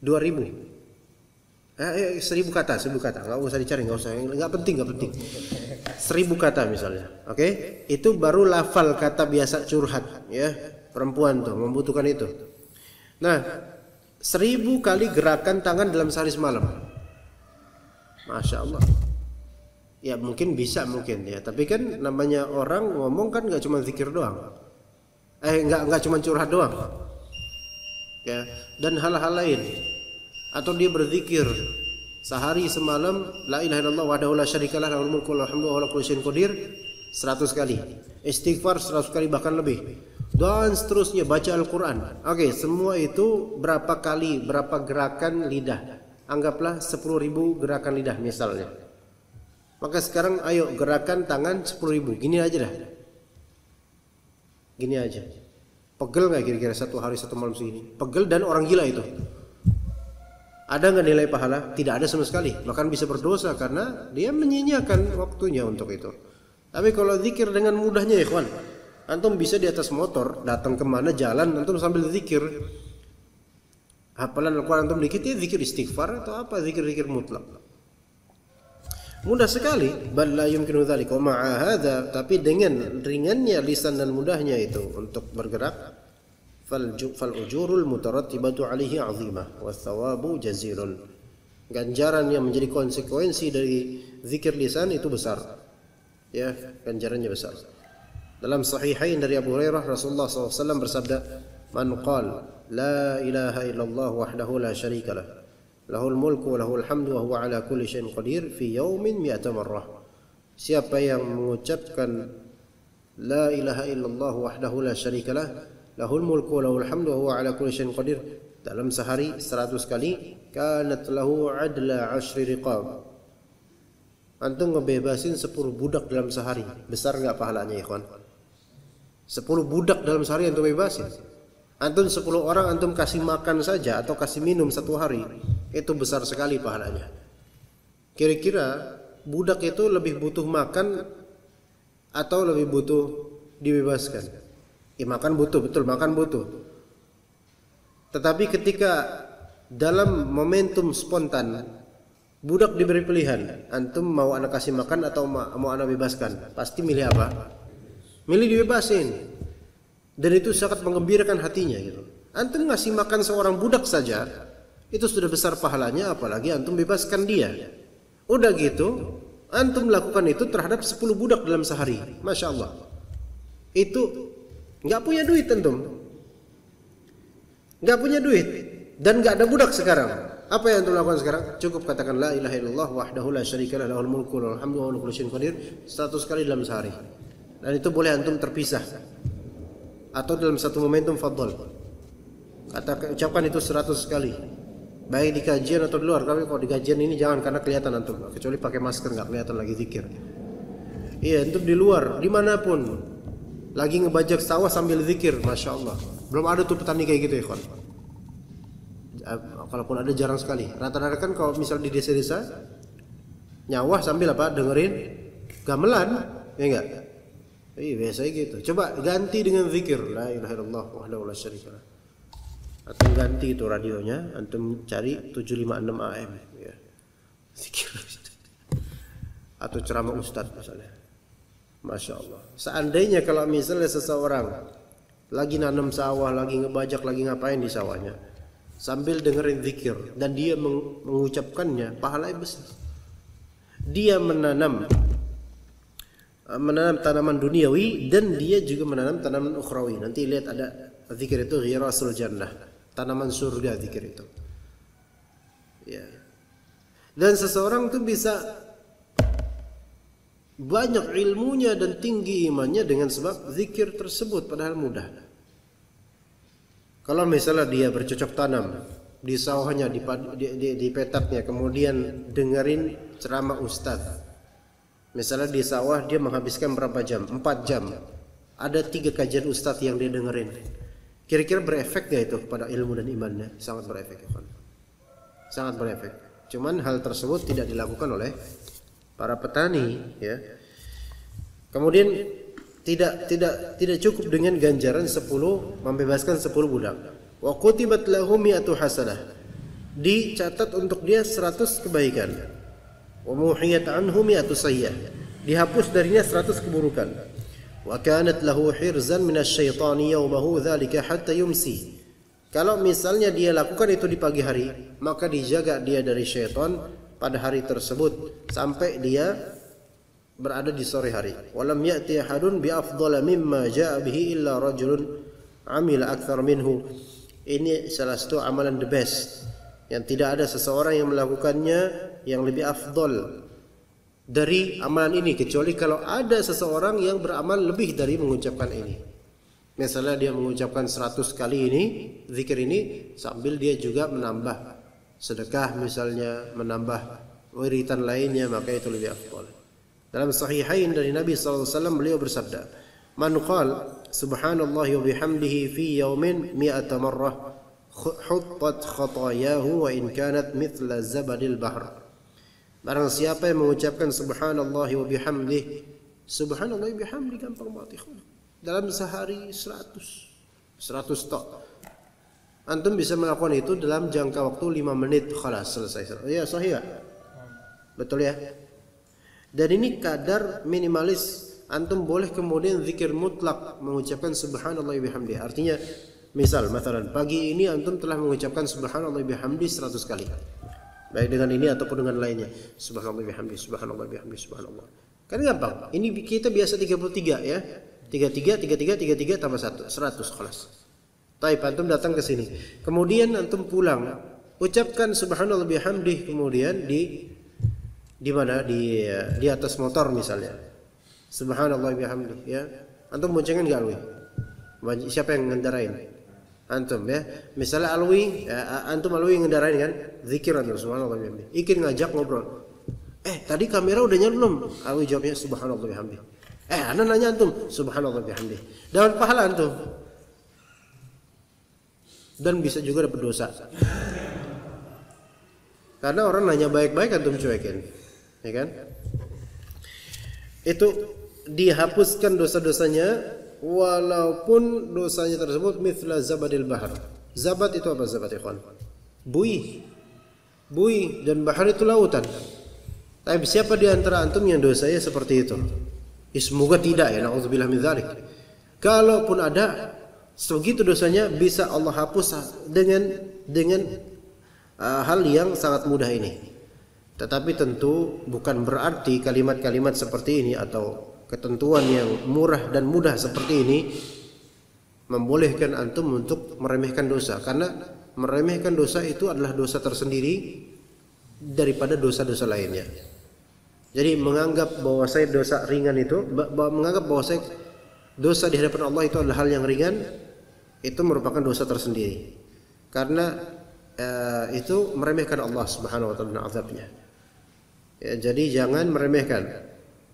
2.000. 1.000 kata, nggak usah dicari, nggak penting. 1.000 kata misalnya, oke? Itu baru lafal kata biasa curhat, ya. Perempuan tuh membutuhkan itu. Nah, 1.000 kali gerakan tangan dalam sehari semalam. Masya Allah. Ya mungkin bisa ya, tapi kan namanya orang ngomong kan nggak cuma zikir doang, nggak cuma curhat doang, ya, dan hal-hal lain. Atau dia berzikir sehari semalam la ilaha illallah wahdahu la syarikalah lahul mulku wa lahul hamdu wa huwa 'ala kulli syai'in qadir 100 kali, istighfar 100 kali bahkan lebih, dan seterusnya, baca Al-Quran. Oke, semua itu berapa kali, berapa gerakan lidah? Anggaplah 10.000 gerakan lidah misalnya. Maka sekarang ayo gerakan tangan 10.000. Gini aja dah. Gini aja. Pegel nggak kira-kira satu hari satu malam segini? Pegel dan orang gila itu. Ada nggak nilai pahala? Tidak ada sama sekali. Bahkan bisa berdosa karena dia menyia-nyiakan waktunya untuk itu. Tapi kalau zikir dengan mudahnya, ya kawan, antum bisa di atas motor datang kemana jalan, antum sambil zikir. Hafalan Al-Quran antum dikit ya zikir istighfar atau apa, zikir-zikir mutlak. Mudah sekali. Bal la yumkinu dzalika wa ma'a hadza, tapi dengan ringannya lisan dan mudahnya itu untuk bergerak, fal ujurul mutarattibatu alaihi 'azimah was thawabu jazilun. Ganjaran yang menjadi konsekuensi dari zikir lisan itu besar. ya ganjarannya besar. Dalam sahihain dari Abu Hurairah, Rasulullah SAW bersabda, "Man qala la ilaha illallah wahdahu la syarika lah, lahul mulku wa lahul hamdu wa huwa ala kulli syai'in qadir fi yaumin mi'ata marrah." Siapa yang mengucapkan la ilaha illallah wahdahu la syarika lah, lahul mulku wa lahul hamdu wa huwa ala kulli syai'in qadir dalam sehari 100 kali, kanat lahu adla 10 riqab. Antum ngebebasin 10 budak dalam sehari. Besar enggak pahalanya, ikhwan? 10 budak dalam sehari antum bebasin. Antum 10 orang antum kasih makan saja atau kasih minum satu hari, itu besar sekali pahalanya. Kira-kira budak itu lebih butuh makan atau lebih butuh dibebaskan? Makan butuh, betul, makan butuh. Tetapi ketika dalam momentum spontan budak diberi pilihan, antum mau anak kasih makan atau mau anak bebaskan, pasti milih apa? Milih dibebasin. Dan itu sangat mengembirakan hatinya gitu. Antum ngasih makan seorang budak saja itu sudah besar pahalanya, apalagi antum bebaskan dia. Udah gitu antum lakukan itu terhadap 10 budak dalam sehari. Masya Allah. Itu nggak punya duit antum, nggak punya duit dan nggak ada budak sekarang. Apa yang antum lakukan sekarang? Cukup katakan la ilaha illallah wahdahu la syarika lah, lahul mulku wa lahul hamdu wa huwa ala kulli syai'in qadir 100 kali dalam sehari. Dan itu boleh antum terpisah atau dalam satu momentum fadhol. Ucapkan itu 100 kali. Baik di kajian atau di luar. Tapi kalau di kajian ini jangan, karena kelihatan antum. Kecuali pakai masker nggak kelihatan lagi zikir. Iya, antum di luar, dimanapun lagi ngebajak sawah sambil zikir, masya Allah. Belum ada tuh petani kayak gitu, ikhwan. Kalaupun ada jarang sekali. Rata-rata kan kalau misal di desa-desa nyawah sambil apa? Dengerin gamelan, ya enggak? Iya, biasanya gitu. Coba ganti dengan zikir la ilaha illallah wahdahu la syarika lah. Atau ganti itu radionya, antum cari 756 AM ya. Zikir. Atau ceramah ustaz misalnya. Masya Allah. Seandainya kalau misalnya seseorang lagi nanam sawah, lagi ngebajak, lagi ngapain di sawahnya, sambil dengerin zikir dan dia mengucapkannya, pahalanya besar. Dia menanam tanaman duniawi dan dia juga menanam tanaman ukhrawi. Nanti lihat ada zikir itu ghirasul jannah, tanaman surga zikir itu. Ya. Dan seseorang tuh bisa banyak ilmunya dan tinggi imannya dengan sebab zikir tersebut, padahal mudah. Kalau misalnya dia bercocok tanam di sawahnya, di petaknya, kemudian dengerin ceramah ustaz. Misalnya di sawah dia menghabiskan berapa jam? 4 jam. Ada 3 kajian ustaz yang dia dengerin. Kira-kira berefek gak itu kepada ilmu dan imannya? Sangat berefek, ya, sangat berefek. Cuman hal tersebut tidak dilakukan oleh para petani, ya. Kemudian tidak cukup dengan ganjaran 10 membebaskan 10 budak. Wa kutibat lahu mi'atu hasanah. Dicatat untuk dia 100 kebaikan. Wa muhiyat anhu mi'atu sayyi'ah. Dihapus darinya 100 keburukan. Wa kanat lahu hirzan minasyaitani yawmahu dzalika hatta yumsi. Kalau misalnya dia lakukan itu di pagi hari, maka dijaga dia dari syaitan pada hari tersebut sampai dia berada di sore hari. Walam ya'ti ahadun bi afdhala mimma jaa'a bihi illa rajulun amila akthar minhu. Ini salah satu amalan the best yang tidak ada seseorang yang melakukannya yang lebih afdol dari amalan ini, kecuali kalau ada seseorang yang beramal lebih dari mengucapkan ini. Misalnya dia mengucapkan 100 kali ini, zikir ini, sambil dia juga menambah sedekah misalnya, menambah wiritan lainnya, maka itu lebih afdal. Dalam sahihain dari Nabi SAW beliau bersabda, "Man qala subhanallahi wa bihamdihi fi yawmin 100 marrah huttat khatayahu wa in kanat mithla zabadil bahr." Barang siapa yang mengucapkan subhanallahi wa bihamdihi, subhanallahi wa bihamdihi gampang banget, dalam sehari 100 tok. Antum bisa melakukan itu dalam jangka waktu 5 menit, khalas selesai. Ya, sahih. Betul ya? Dan ini kadar minimalis. Antum boleh kemudian zikir mutlak mengucapkan subhanallah bihamdi. Artinya misal pagi ini antum telah mengucapkan subhanallah bihamdi 100 kali. Baik dengan ini ataupun dengan lainnya. Subhanallah bihamdi, subhanallah bihamdi, subhanallah. Kan gampang. Ini kita biasa 33 ya. 33 tambah 1, 100 kelas. Taib, antum datang ke sini. Kemudian antum pulang, ucapkan subhanallah bihamdih, kemudian di mana? Di atas motor misalnya. Subhanallah bihamdih ya. Antum boncengin enggak alwi? Siapa yang ngendarain? Antum ya. Misalnya alwi, antum alwi ngendarain kan? Zikir antum subhanallah bihamdih. Ikin ngajak ngobrol. Tadi kamera udah nyala belum? Alwi jawabnya subhanallah bihamdih. Ana nanya antum subhanallah bihamdih. Dapat pahala antum. Dan bisa juga dapat dosa. Karena orang nanya baik-baik antum cuekin. Ya kan? Itu dihapuskan dosa-dosanya walaupun dosanya tersebut mithla zabadil bahar. Zabat itu apa zabat ikhwan? Buih. Buih dan bahar itu lautan. Tapi siapa di antara antum yang dosanya seperti itu? Semoga tidak ya, na'udzubillah min dzalik. Kalaupun ada, segitu dosanya bisa Allah hapus dengan hal yang sangat mudah ini. Tetapi tentu bukan berarti kalimat-kalimat seperti ini atau ketentuan yang murah dan mudah seperti ini membolehkan antum untuk meremehkan dosa, karena meremehkan dosa itu adalah dosa tersendiri daripada dosa-dosa lainnya. Jadi menganggap bahwa saya dosa ringan itu, menganggap bahwa saya dosa di hadapan Allah itu adalah hal yang ringan, itu merupakan dosa tersendiri. Karena itu meremehkan Allah Subhanahu wa taala dan azabnya. Ya, jadi jangan meremehkan.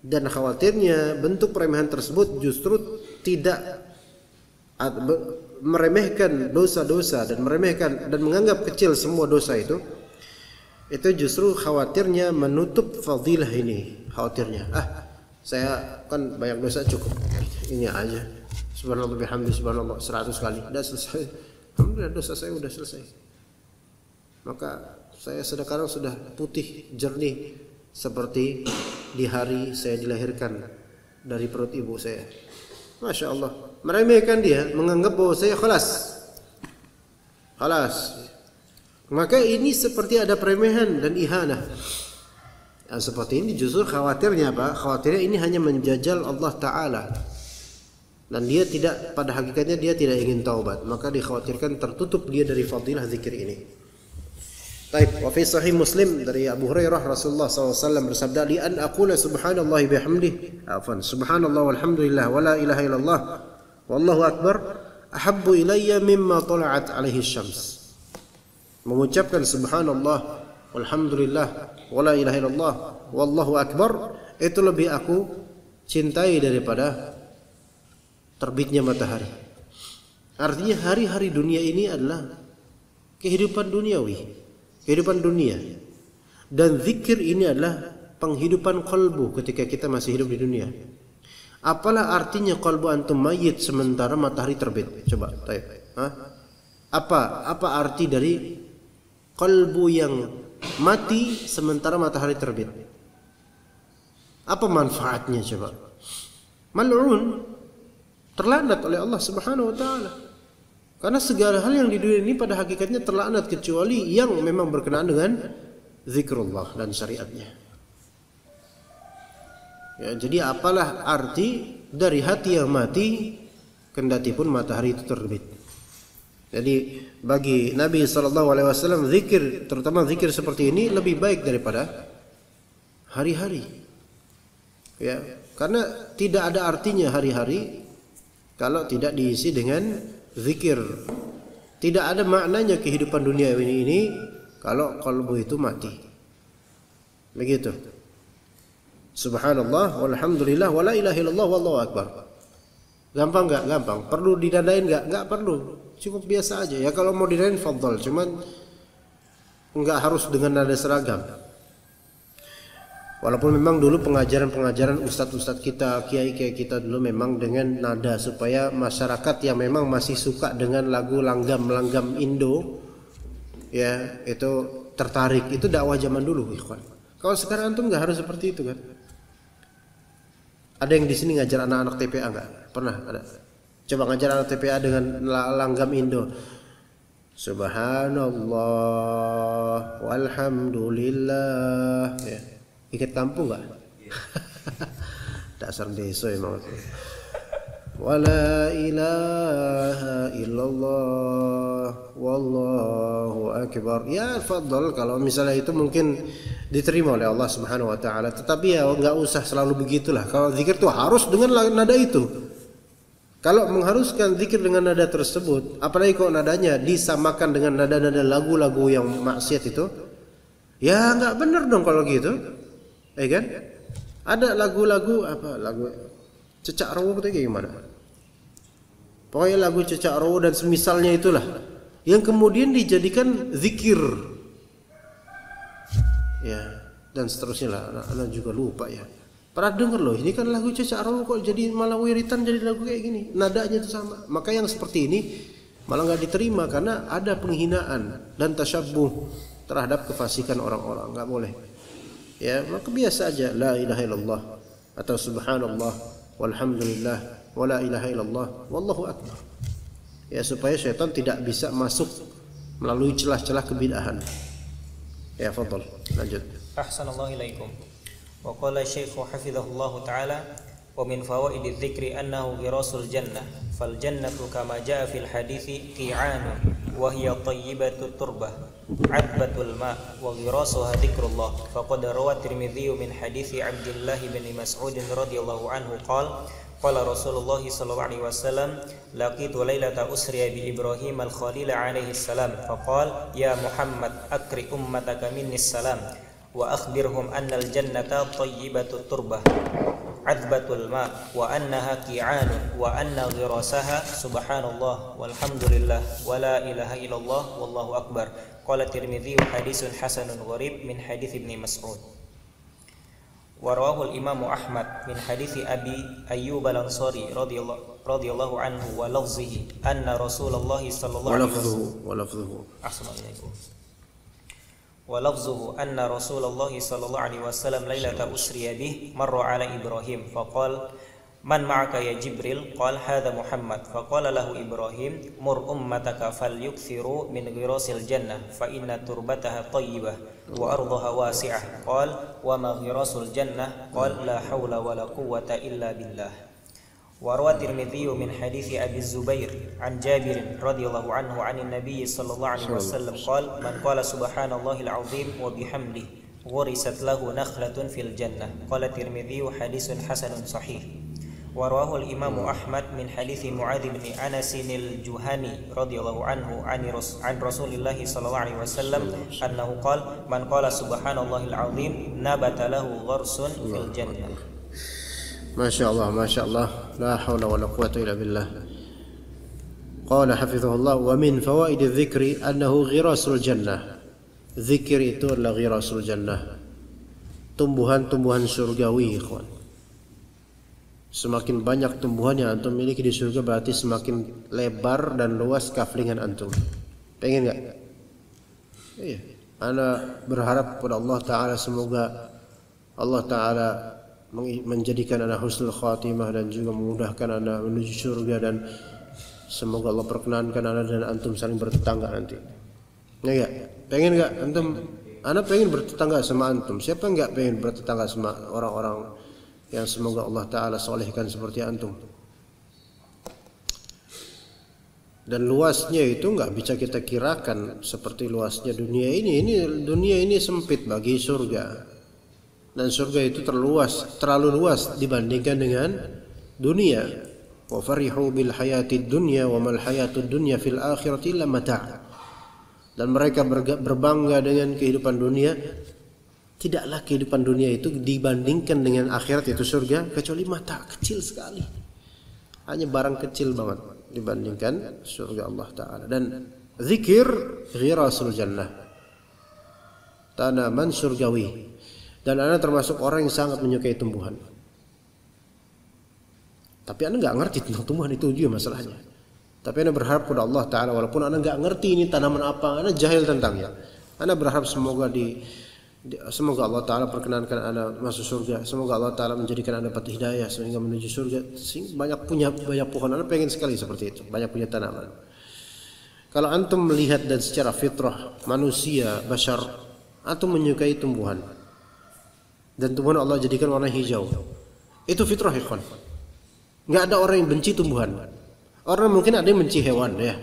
Dan khawatirnya bentuk peremehan tersebut justru tidak meremehkan dosa-dosa dan meremehkan dan menganggap kecil semua dosa itu justru khawatirnya menutup fadilah ini. Khawatirnya, saya kan banyak dosa, cukup ini aja subhanallah bihamdi subhanallah 100 kali udah selesai, alhamdulillah dosa saya udah selesai, maka saya sekarang sudah putih jernih seperti di hari saya dilahirkan dari perut ibu saya. Masya Allah, meremehkan dia, menganggap bahwa saya khalas. Maka ini seperti ada peremehan dan ihanah. Seperti ini justru khawatirnya apa? Khawatirnya ini hanya menjajal Allah Ta'ala. Dan dia tidak, pada hakikatnya dia tidak ingin taubat. Maka dikhawatirkan tertutup dia dari fadilah zikir ini. Taib, wa fi sahih Muslim dari Abu Hurairah Rasulullah SAW bersabda, li an aqula subhanallah bihamdih, subhanallah walhamdulillah wa la ilaha illallah wallahu akbar ahabbu ilayya mimma tala'at alaihi syams. Mengucapkan subhanallah walhamdulillah wala ilaha illallah wallahu akbar itu lebih aku cintai daripada terbitnya matahari. Artinya hari-hari dunia ini adalah kehidupan duniawi, kehidupan dunia. Dan zikir ini adalah penghidupan kalbu ketika kita masih hidup di dunia. Apalah artinya kalbu antum mayit sementara matahari terbit? Coba tanya. Apa arti dari kalbu yang mati sementara matahari terbit? Apa manfaatnya coba? Mal'un, terlaknat oleh Allah Subhanahu wa taala. Karena segala hal yang di dunia ini pada hakikatnya terlaknat kecuali yang memang berkenaan dengan zikrullah dan syariatnya. Ya, jadi apalah arti dari hati yang mati kendati pun matahari itu terbit. Jadi bagi Nabi SAW zikir, terutama zikir seperti ini lebih baik daripada hari-hari. Ya, karena tidak ada artinya hari-hari kalau tidak diisi dengan zikir. Tidak ada maknanya kehidupan dunia ini kalau kalbu itu mati. Begitu. Subhanallah walhamdulillah wala ilaha illallah wallahu akbar. Gampang enggak? Gampang. Perlu didandain enggak? Enggak perlu. Cukup biasa aja. Ya kalau mau didandain fadhal, cuman enggak harus dengan nada seragam. Walaupun memang dulu pengajaran ustadz-ustadz kita, kiai-kiai kita dulu memang dengan nada supaya masyarakat yang memang masih suka dengan lagu langgam-langgam Indo, ya itu tertarik. Itu dakwah zaman dulu, ikhwan. Kalau sekarang antum nggak harus seperti itu kan? Ada yang di sini ngajar anak-anak TPA nggak? Pernah ada? Coba ngajar anak TPA dengan langgam Indo. Subhanallah walhamdulillah. Ya. Ingat kampung nggak? Dasar desa emang. Wala ilaha illallah wallahu akbar. Ya fadl, kalau misalnya itu mungkin diterima oleh Allah Subhanahu wa taala, tetapi ya enggak usah selalu begitulah. Kalau zikir itu harus dengan nada itu. Kalau mengharuskan zikir dengan nada tersebut, apalagi kalau nadanya disamakan dengan nada-nada lagu-lagu yang maksiat itu, ya enggak benar dong kalau gitu. Kan? Ada lagu-lagu apa? Lagu Cecak Rowo itu kayak gimana? Pokoknya lagu Cecak Rowo dan semisalnya itulah yang kemudian dijadikan zikir. Ya, dan seterusnya lah. Anak-anak juga lupa ya. Pernah dengar loh, ini kan lagu Cecak Rowo kok jadi malah wiritan jadi lagu kayak gini. Nadanya itu sama. Maka yang seperti ini malah nggak diterima karena ada penghinaan dan tasyabbuh terhadap kefasikan orang-orang. Nggak boleh. Ya, maka biasa aja la ilaha illallah atau subhanallah walhamdulillah wala ilaha illallah wallahu akbar. Ya, supaya syaitan tidak bisa masuk melalui celah-celah kebid'ahan. Ya, fadhal. Lanjut. Ahsanallahu ilaikum. Wa qala Syekh hafizahullah taala wa min fawaididz dzikri annahu ghirasul jannah fal jannatu kama jaa fil hadithi qi'anun wa hiya tayyibatut turbah adbatul ma wa ghirasuha dzikrullah faqad rawa Tirmidzi min hadithi Abdullah bin Mas'ud radhiyallahu anhu qala qala Rasulullah sallallahu alaihi wasallam laqitu lailata usriya bi Ibrahim al-Khalil alaihi salam faqala ya Muhammad akri ummataka minni salam wa akhbirhum anna al-jannata tayyibatut turbah adbatul ma wa annaha qi'anun wa anna ghirasaha subhanallah walhamdulillah wa la ilaha illallah wallahu akbar. Qala Tirmidzi haditsun hasanun gharib min hadits Ibnu Mas'ud. Wa rawahu al-Imam Ahmad min hadits Abi Ayyub al-Ansari radhiyallahu anhu wa lafzihi anna Rasulullah sallallahu alaihi wasallam ولفظه أن رسول الله صلى الله عليه وسلم ليلة أسري به مر على إبراهيم فقال من معك يا جبريل قال هذا محمد فقال له إبراهيم مر أمتك فليكثروا من غراس الجنة فإن تربتها طيبة وأرضها واسعة قال وما غراس الجنة قال لا حول ولا قوة إلا بالله. وروى الترمذي من حديث أبي الزبير عن جابر رضي الله عنه عن النبي صلى الله عليه وسلم قال من قال سبحان الله العظيم وبحمده غرست له نخلة في الجنة. قال الترمذي حديث حسن صحيح. ورواه الإمام أحمد من حديث معاذ بن أنس الجهني رضي الله عنه عن رسول الله صلى الله عليه وسلم أنه قال من قال سبحان الله العظيم نبت له غرس في الجنة. Masya Allah, la hawla wa la quwata illa billah. Qala hafizahullah wa min fawaididz dzikri annahu ghirasul jannah. Zikir itu adalah ghirasul jannah, tumbuhan-tumbuhan surgawi, ikhwan. Semakin banyak tumbuhan yang antum miliki di surga berarti semakin lebar dan luas kaflingan antum. Pengen enggak? Iya. Ana berharap kepada Allah Ta'ala semoga Allah Ta'ala menjadikan anak husnul khatimah dan juga memudahkan anak menuju surga, dan semoga Allah perkenankan anak dan antum saling bertetangga nanti. Ya enggak? Pengen enggak antum? Anak pengen bertetangga sama antum. Siapa enggak pengen bertetangga sama orang-orang yang semoga Allah Ta'ala solehkan seperti antum? Dan luasnya itu enggak bisa kita kirakan seperti luasnya dunia ini. Dunia ini sempit bagi surga. Dan surga itu terlalu luas dibandingkan dengan dunia. Wa farihu bil hayatid dunya wa mal hayatud dunya fil akhirati illa mata'. Dan mereka berbangga dengan kehidupan dunia. Tidaklah kehidupan dunia itu dibandingkan dengan akhirat itu surga kecuali mata, kecil sekali. Hanya barang kecil banget dibandingkan surga Allah Ta'ala. Dan zikir ghirasul jannah, tanaman surgawi. Dan Anda termasuk orang yang sangat menyukai tumbuhan. Tapi Anda nggak ngerti tentang tumbuhan itu juga masalahnya. Tapi Anda berharap kepada Allah Ta'ala walaupun Anda nggak ngerti ini tanaman apa, Anda jahil tentangnya. Anda berharap semoga Allah Ta'ala perkenankan Anda masuk surga. Semoga Allah Ta'ala menjadikan Anda dapat hidayah sehingga menuju surga. Banyak pohon. Anda pengen sekali seperti itu. Banyak punya tanaman. Kalau antum melihat dan secara fitrah manusia, bashar, antum menyukai tumbuhan. Dan tumbuhan Allah jadikan warna hijau. Itu fitrah ikhwan. Nggak ada orang yang benci tumbuhan. Orang mungkin ada yang benci hewan ya,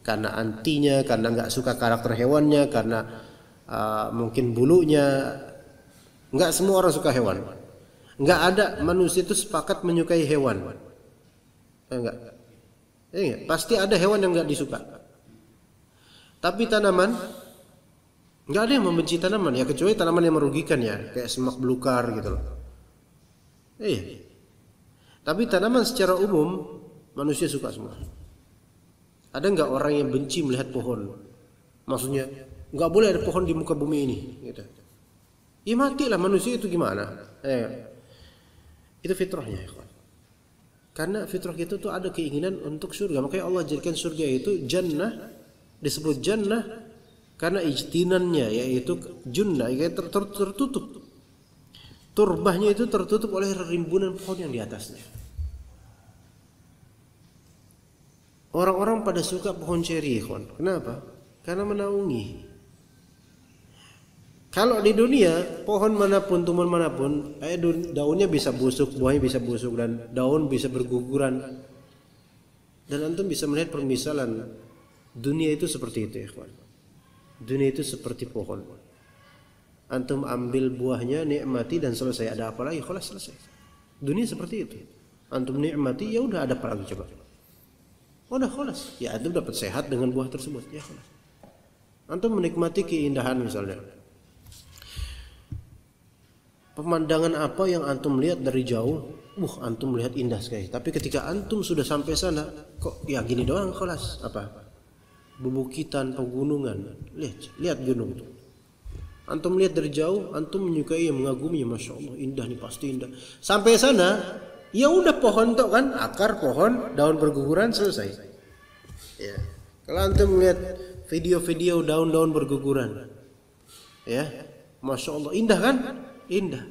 karena antinya, karena nggak suka karakter hewannya, karena mungkin bulunya. Nggak semua orang suka hewan. Nggak ada manusia itu sepakat menyukai hewan. Enggak. Pasti ada hewan yang nggak disuka. Tapi tanaman, nggak ada yang membenci tanaman ya, kecuali tanaman yang merugikan ya, kayak semak belukar gitu loh. Iya. Tapi tanaman secara umum manusia suka semua. Ada nggak orang yang benci melihat pohon? Maksudnya nggak boleh ada pohon di muka bumi ini, gitu. Ya matilah manusia itu gimana? Itu fitrahnya, ikhwan. Karena fitrah kita tuh ada keinginan untuk surga. Makanya Allah jadikan surga itu jannah, disebut jannah karena ijtinannya, yaitu junnah, yaitu tertutup. Turbahnya itu tertutup oleh rimbunan pohon yang di atasnya. Orang-orang pada suka pohon ceri, ikhwan. Kenapa? Karena menaungi. Kalau di dunia, pohon manapun, tumbuhan manapun, daunnya bisa busuk, buahnya bisa busuk, dan daun bisa berguguran. Dan antum bisa melihat permisalan dunia itu seperti itu, ikhwan. Dunia itu seperti pohon. Antum ambil buahnya, nikmati dan selesai. Ada apa lagi? Khalas, selesai. Dunia seperti itu. Antum nikmati, ya udah, ada apa lagi coba? Udah khalas. Ya antum dapat sehat dengan buah tersebut. Ya khalas. Antum menikmati keindahan misalnya. Pemandangan apa yang antum lihat dari jauh? Antum melihat indah sekali. Tapi ketika antum sudah sampai sana, kok ya gini doang khalas. Apa? Bebukitan, pegunungan. Lihat gunung itu. Antum lihat dari jauh, antum menyukai, mengaguminya, masya Allah, indah nih, pasti indah. Sampai sana, ya udah pohon tuh kan, akar pohon, daun berguguran, selesai. Ya. Kalau antum lihat video-video daun-daun berguguran, ya, masya Allah, indah kan? Indah.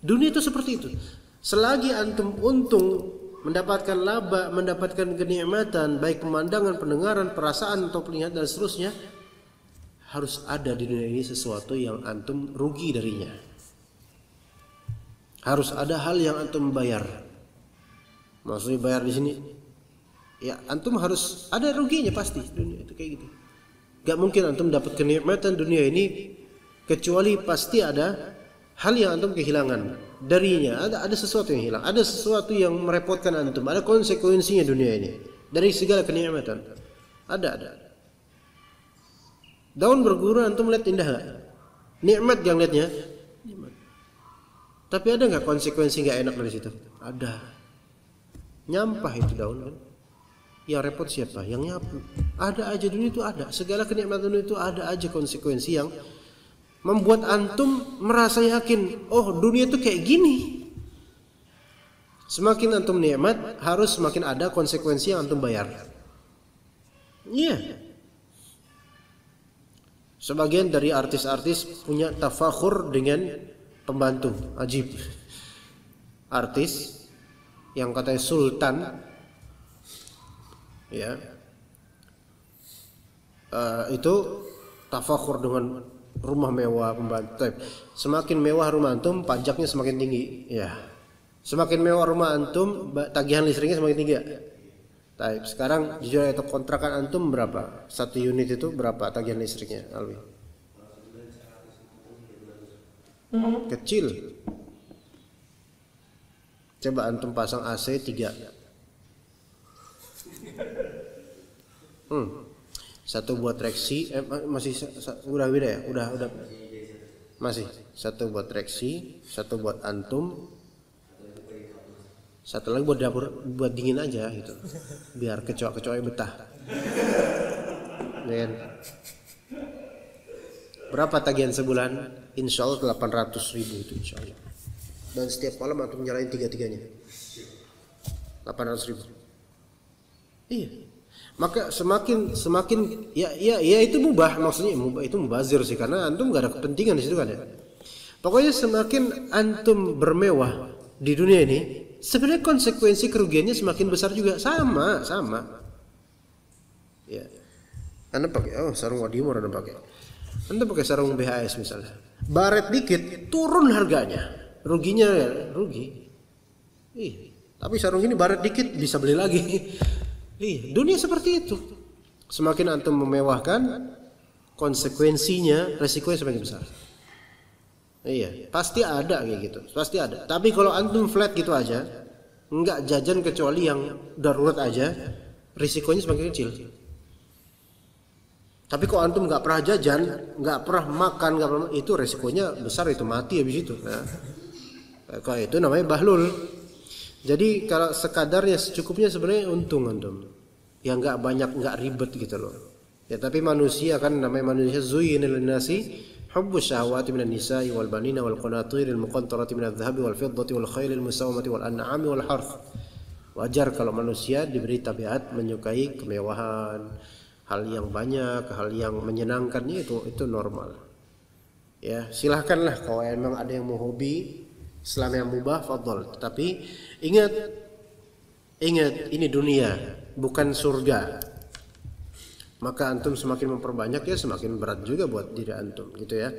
Dunia itu seperti itu. Selagi antum untung, mendapatkan laba, mendapatkan kenikmatan, baik pemandangan, pendengaran, perasaan atau penglihatan dan seterusnya, harus ada di dunia ini sesuatu yang antum rugi darinya. Harus ada hal yang antum bayar. Maksudnya bayar di sini, ya antum harus ada ruginya pasti. Dunia itu kayak gitu. Gak mungkin antum dapat kenikmatan dunia ini kecuali pasti ada hal yang antum kehilangan darinya. Ada sesuatu yang hilang, ada sesuatu yang merepotkan antum, ada konsekuensinya dunia ini dari segala kenikmatan. Ada. Daun berguguran antum lihat indah gak? Nikmat yang lihatnya? Nikmat. Tapi ada nggak konsekuensi nggak enak dari situ? Ada. Nyampah itu daun kan? Yang repot siapa? Yang nyapu. Ada aja dunia itu ada. Segala kenikmatan dunia itu ada aja konsekuensi yang membuat antum merasa yakin, oh dunia itu kayak gini. Semakin antum nikmat, harus semakin ada konsekuensi yang antum bayar. Iya. Sebagian dari artis-artis punya tafakhur dengan pembantu, ajib. Artis yang katanya sultan, ya, itu tafakhur dengan rumah mewah, pembantu. Semakin mewah rumah antum, pajaknya semakin tinggi. Ya, semakin mewah rumah antum, tagihan listriknya semakin tinggi. Sekarang jujur itu kontrakan antum berapa? Satu unit itu berapa tagihan listriknya, Alwi? Kecil. Coba antum pasang AC 3. Satu buat reaksi, masih udah beda ya? Udah. Masih. Satu buat reaksi, satu buat antum. Satu lagi buat dapur, buat dingin aja gitu, biar kecoa-kecoa betah. Dan berapa tagihan sebulan? Insya Allah 800.000 itu insya Allah. Dan setiap malam antum nyalain tiga-tiganya. 800.000. Iya. Maka semakin ya itu mubah, maksudnya mubah itu mubazir sih, karena antum gak ada kepentingan di situ kan ya. Pokoknya semakin antum bermewah di dunia ini, sebenarnya konsekuensi kerugiannya semakin besar juga, sama. Ya. Anda pakai sarung Wadimor, Anda pakai sarung BHS misalnya. Baret dikit turun harganya. Ruginya rugi. Tapi sarung ini baret dikit bisa beli lagi. Dunia seperti itu. Semakin antum memewahkan, konsekuensinya, resikonya semakin besar. Pasti ada kayak gitu, pasti ada. Tapi kalau antum flat gitu aja, enggak jajan kecuali yang darurat aja, risikonya semakin kecil. Tapi kalau antum nggak pernah jajan, nggak pernah makan, itu resikonya besar, itu mati habis itu. Nah, kalau itu namanya bahlul. Jadi kalau sekadarnya secukupnya sebenarnya untung antum. Yang nggak banyak, nggak ribet gitu loh. Ya tapi manusia kan namanya manusia zuyyina lin-nasi hubbus syahawati minan nisa'i wal banina wal qanatiril muqantarati minadh dhahabi wal fiddati wal khailil musawwamati wal an'ami wal harth. Wajar kalau manusia diberi tabiat menyukai kemewahan, hal yang banyak, hal yang menyenangkannya itu normal. Ya, silahkanlah kalau memang ada yang mau hobi selama yang mubah, fadhol. Tapi ingat ini dunia, bukan surga. Maka antum semakin memperbanyak ya semakin berat juga buat diri antum, gitu ya.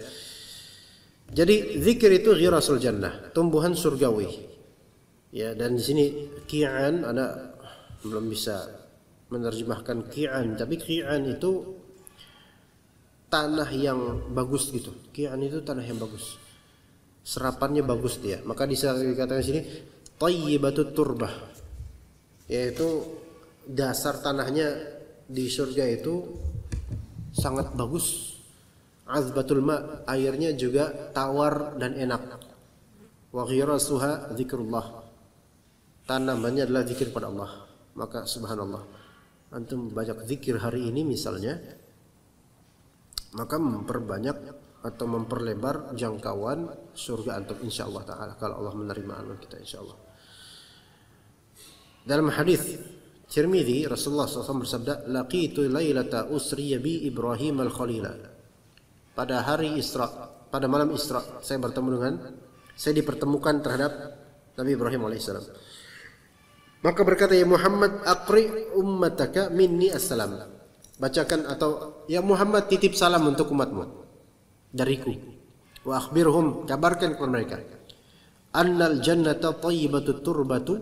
Jadi zikir itu ghirasul jannah, tumbuhan surgawi. Ya, dan di sini qi'an ada belum bisa menerjemahkan qi'an, tapi qi'an itu tanah yang bagus gitu. Qi'an itu tanah yang bagus. Serapannya bagus dia. Maka dikatakan di sini thayyibatut turbah. Yaitu dasar tanahnya di surga itu sangat bagus. Azbatul ma, airnya juga tawar dan enak. Wa ghirasuha zikrullah. Tanamannya adalah zikir pada Allah. Maka subhanallah, antum banyak zikir hari ini misalnya, maka memperbanyak atau memperlebar jangkauan surga antum insyaallah taala kalau Allah menerima amal kita insyaallah. Dalam hadis Tirmidzi Rasulullah SAW bersabda, laqitu lailata usriya bi Ibrahim al-Khalila. Pada hari Isra, pada malam Isra, saya dipertemukan terhadap Nabi Ibrahim alaihissalam. Maka berkata, ya Muhammad, aqri ummataka minni assalam. Bacakan atau ya Muhammad titip salam untuk umatmu dariku. Wa akhbirhum, kabarkan kepada mereka. Annal jannata thayyibatut turbati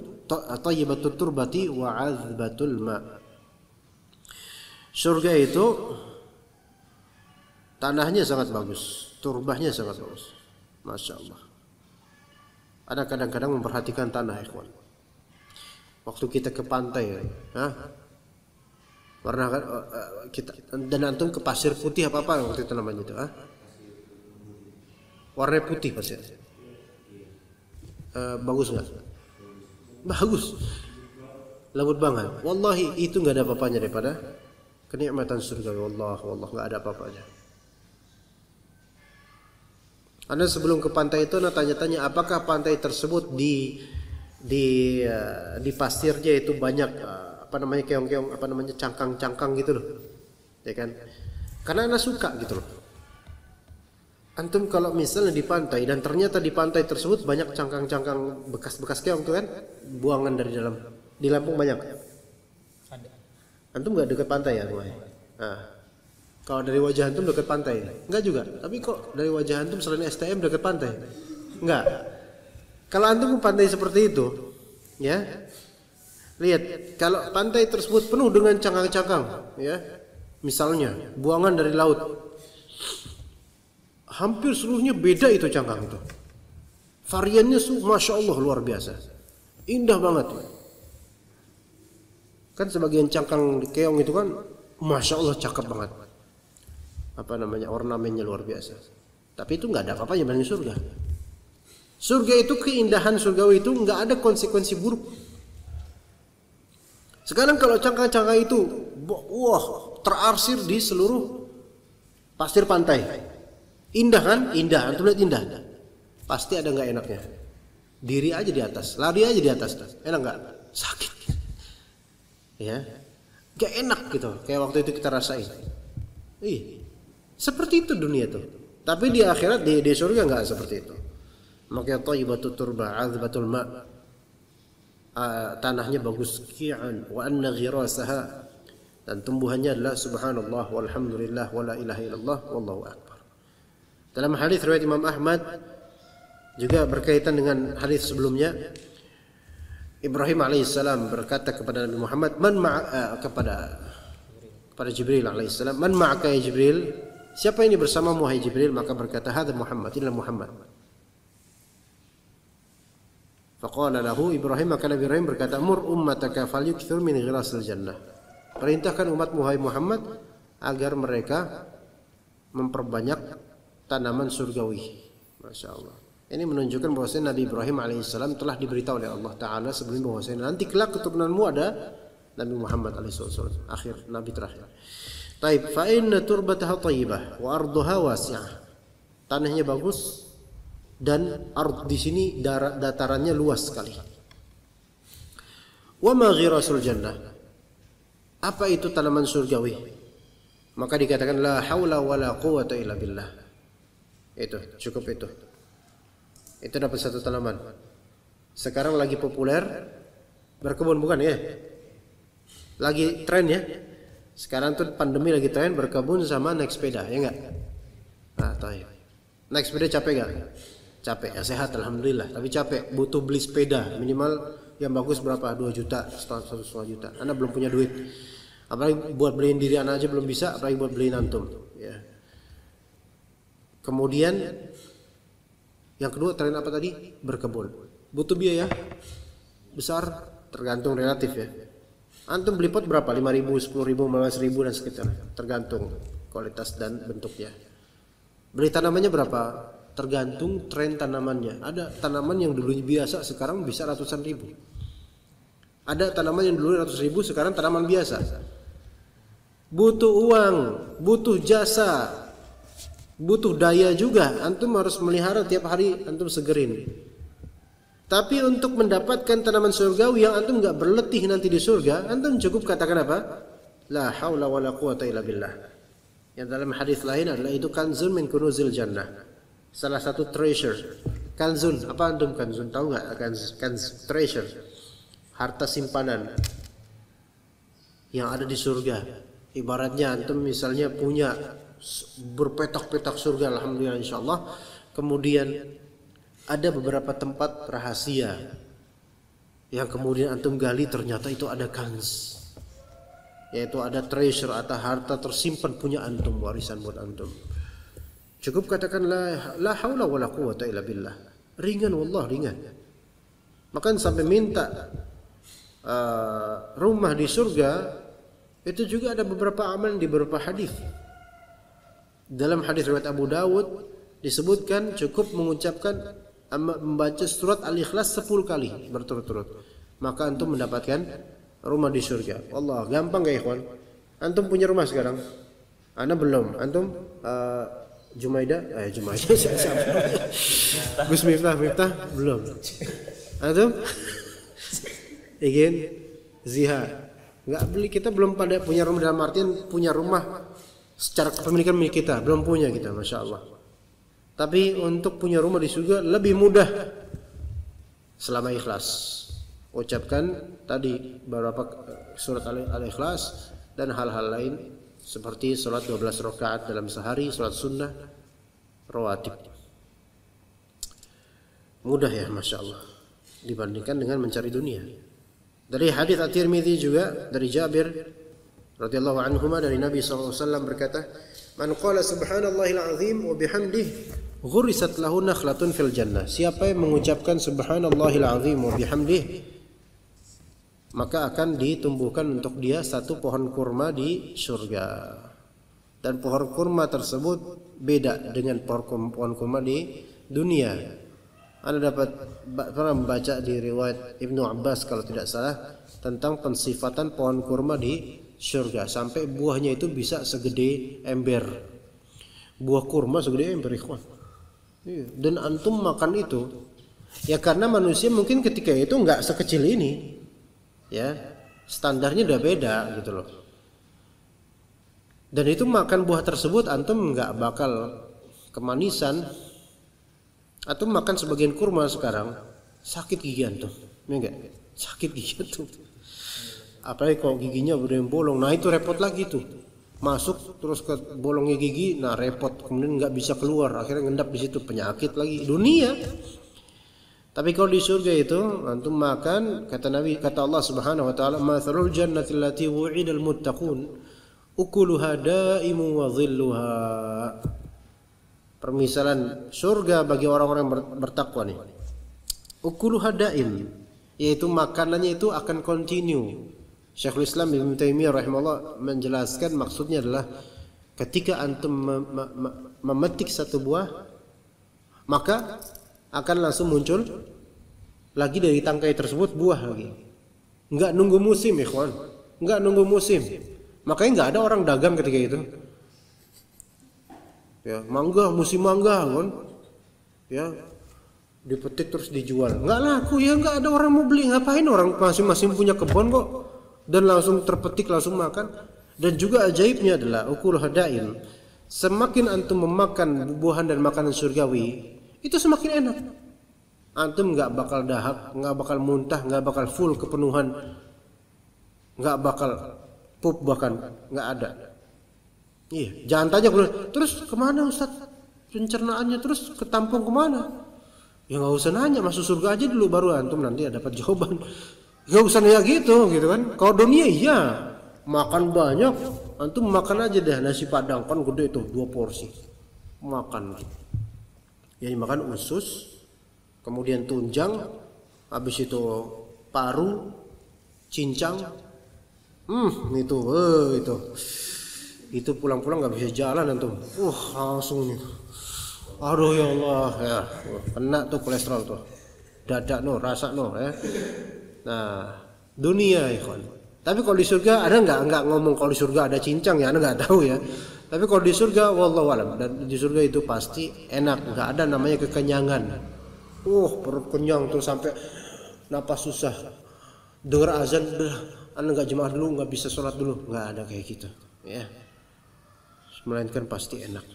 wa azbatul ma. Surga itu tanahnya sangat bagus, turbahnya sangat bagus. Masya Allah. Ada kadang-kadang memperhatikan tanah, ikhwan. Waktu kita ke pantai, warna kita dan antum ke pasir putih apa waktu itu namanya itu, warna putih pasir. Bagus nggak? Bagus, lembut banget. Wallahi itu nggak ada apa-apanya daripada kenikmatan surga. Wallah nggak ada apa-apanya. Anda sebelum ke pantai itu, Anda tanya-tanya apakah pantai tersebut di pasirnya itu banyak keong-keong, cangkang-cangkang gitu loh, ya kan? Karena Anda suka gitu loh. Antum kalau misalnya di pantai dan ternyata di pantai tersebut banyak cangkang-cangkang bekas-bekas keong tuh kan, buangan dari dalam. Di Lampung banyak. Antum nggak dekat pantai ya rumahnya? Nah, kalau dari wajah antum dekat pantai, enggak juga. Tapi kok dari wajah antum selain STM dekat pantai? Enggak. Kalau antum ke pantai seperti itu, ya, lihat kalau pantai tersebut penuh dengan cangkang-cangkang, ya, misalnya buangan dari laut, hampir seluruhnya beda itu cangkang itu. Variannya masya Allah luar biasa, indah banget. Kan sebagian cangkang keong itu kan, masya Allah cakep banget. Ornamennya luar biasa. Tapi itu nggak ada apa-apanya dengan surga. Surga itu keindahan surgawi itu nggak ada konsekuensi buruk. Sekarang kalau cangkang-cangkang itu, terarsir di seluruh pasir pantai, indah kan? Indah, antum lihat indah. Pasti ada nggak enaknya. Diri aja di atas, lari aja di atas, enak nggak? Sakit, ya, nggak enak gitu. Kayak waktu itu kita rasain. Seperti itu dunia tuh. Tapi di akhirat di surga nggak seperti itu. Maka thayyibatut turba, azbatul ma. Tanahnya bagus, qi'an wa anna ghirasaha, dan tumbuhannya adalah subhanallah walhamdulillah wala ilaha illallah wallahu akbar. Dalam hadis riwayat Imam Ahmad juga berkaitan dengan hadis sebelumnya, Ibrahim alaihissalam berkata kepada Nabi Muhammad, kepada Jibril alaihissalam, "Man ma'aka ya Jibril?" Siapa ini bersamamu wahai Jibril? Maka berkata, "Hadza Muhammad, inilah Muhammad." Faqala lahu Ibrahim, maka Nabi Ibrahim berkata, "Mur ummataka falyukthir min ghirasil jannah." Perintahkan umatmu wahai Muhammad agar mereka memperbanyak tanaman surgawi. Masya Allah. Ini menunjukkan bahwasanya Nabi Ibrahim alaihissalam telah diberitahu oleh Allah Taala sebelum bahwasanya nanti kelak keturunanmu ada Nabi Muhammad alaihissalam, akhir Nabi terakhir. Taib, fa inna turbataha thayyibah wa arduha wasi'ah. Tanahnya bagus dan ard di sini datarannya luas sekali. Wa ma ghirasul jannah. Apa itu tanaman surgawi? Maka dikatakan la haula wala quwwata illa billah. Itu cukup itu. Itu dapat satu tanaman. Sekarang lagi populer berkebun, bukan ya? Lagi tren ya. Sekarang tuh pandemi lagi tren berkebun sama naik sepeda, ya enggak? Nah, tahu. Naik sepeda capek enggak? Capek, ya sehat alhamdulillah, tapi capek, butuh beli sepeda minimal yang bagus berapa? 2 juta, 1,5 juta. Anda belum punya duit. Apalagi buat beliin diri anak aja belum bisa, apalagi buat beliin antum, ya. Kemudian yang kedua tren apa tadi? Berkebun. Butuh biaya besar, tergantung relatif ya. Antum beli pot berapa? 5.000, 10.000, 15.000 dan sekitar, tergantung kualitas dan bentuknya. Beli tanamannya berapa? Tergantung tren tanamannya. Ada tanaman yang dulu biasa sekarang bisa ratusan ribu. Ada tanaman yang dulu ratus ribu sekarang tanaman biasa. Butuh uang, butuh jasa, butuh daya juga. Antum harus melihara tiap hari, antum segerin. Tapi untuk mendapatkan tanaman surgawi yang antum enggak berletih nanti di surga, antum cukup katakan apa? La haula wala quwata illa billah. Yang dalam hadis lain adalah itu kanzun min kunuzil jannah. Salah satu treasure. Kanzun, apa antum kanzun? Tahu enggak kanz treasure? Harta simpanan yang ada di surga. Ibaratnya antum misalnya punya berpetak-petak surga, alhamdulillah insyaallah. Kemudian ada beberapa tempat rahasia yang kemudian antum gali, ternyata itu ada kanz, yaitu ada treasure atau harta tersimpan punya antum, warisan buat antum. Cukup katakan la haula wala quwata illa billah. Ringan, wallah ringan. Maka sampai minta rumah di surga. Itu juga ada beberapa amalan di beberapa hadis. Dalam hadis riwayat Abu Dawud disebutkan cukup mengucapkan membaca surat Al-Ikhlas 10 kali berturut-turut, maka antum mendapatkan rumah di surga. Allah, gampang gak ikhwan? Antum punya rumah sekarang? Ana belum. Antum Jumaidah siapa? Gus Miftah belum. Antum ingin Ziha? Enggak beli, kita belum pada punya rumah, dalam artian punya rumah secara kepemilikan milik kita, belum punya kita, masya Allah. Tapi untuk punya rumah di surga lebih mudah selama ikhlas. Ucapkan tadi beberapa surat Al-Ikhlas dan hal-hal lain seperti sholat 12 rakaat dalam sehari, sholat sunnah rawatib. Mudah ya, masya Allah, dibandingkan dengan mencari dunia. Dari hadis At-Tirmidzi juga dari Jabir radhiyallahu anhuma dari Nabi SAW berkata, "Man qala subhanallahil azim wa bihamdihi ghurisat lahu nakhlatun fil jannah." Siapa yang mengucapkan subhanallahil azim wa bihamdihi, maka akan ditumbuhkan untuk dia satu pohon kurma di surga. Dan pohon kurma tersebut beda dengan pohon kurma di dunia. Anda pernah membaca di riwayat Ibnu Abbas kalau tidak salah tentang pensifatan pohon kurma di surga, sampai buahnya itu bisa segede ember. Buah kurma segede ember, ikhwan. Dan antum makan itu ya karena manusia mungkin ketika itu enggak sekecil ini. Ya, standarnya udah beda gitu loh. Dan itu makan buah tersebut antum enggak bakal kemanisan. Atau makan sebagian kurma sekarang sakit gigi antum, enggak? Sakit gigi antum. Apalagi kalau giginya udah yang bolong, nah itu repot lagi tuh. Masuk terus ke bolongnya gigi, nah repot. Kemudian nggak bisa keluar, akhirnya ngendap di situ, penyakit lagi dunia. Tapi kalau di surga itu antum makan, kata Nabi, kata Allah Subhanahu wa taala, "Matsalul jannati allati wu'idal muttaqun, ukuluha da'imun wa dhilluha." Permisalan surga bagi orang-orang yang bertakwa nih. Ukuluha da'im, yaitu makanannya itu akan continue. Syekhul Islam Ibnu Taimiyah rahimahullah menjelaskan maksudnya adalah ketika antum memetik satu buah, maka akan langsung muncul lagi dari tangkai tersebut buah lagi. Enggak nunggu musim, ikhwan. Enggak nunggu musim. Makanya enggak ada orang dagang ketika itu. Ya, mangga, musim mangga, kan? Ya, dipetik terus dijual. Enggak laku, ya enggak ada orang mau beli. Ngapain orang masing-masing punya kebun kok dan langsung terpetik langsung makan. Dan juga ajaibnya adalah ukul hadain. Semakin antum memakan buah-buahan dan makanan surgawi, itu semakin enak. Antum nggak bakal dahak, nggak bakal muntah, nggak bakal full kepenuhan, nggak bakal pup bahkan nggak ada. Iya, jangan tanya terus kemana Ustaz pencernaannya, terus ketampung kemana? Ya nggak usah nanya, masuk surga aja dulu baru antum nanti dapat jawaban. Nggak usah nanya gitu kan? Kalau dunia iya makan banyak, antum makan aja deh nasi padang kan gede tuh 2 porsi makan. Yang dimakan usus, kemudian tunjang, habis itu paru, cincang. Itu pulang-pulang nggak bisa jalan antum. Langsung nih. Aduh ya Allah ya, kena tuh kolesterol tuh. Dadak no, rasa no ya. Nah, dunia ikhwan. Tapi kalau di surga ada nggak ngomong kalau di surga ada cincang ya, anda nggak tahu ya. Tapi kalau di surga wallahu alam, dan di surga itu pasti enak, nggak ada namanya kekenyangan. Perut kenyang tuh sampai napas susah. Dengar azan, anda nggak jemaah dulu, nggak bisa sholat dulu, nggak ada kayak gitu. Ya, melainkan pasti enak.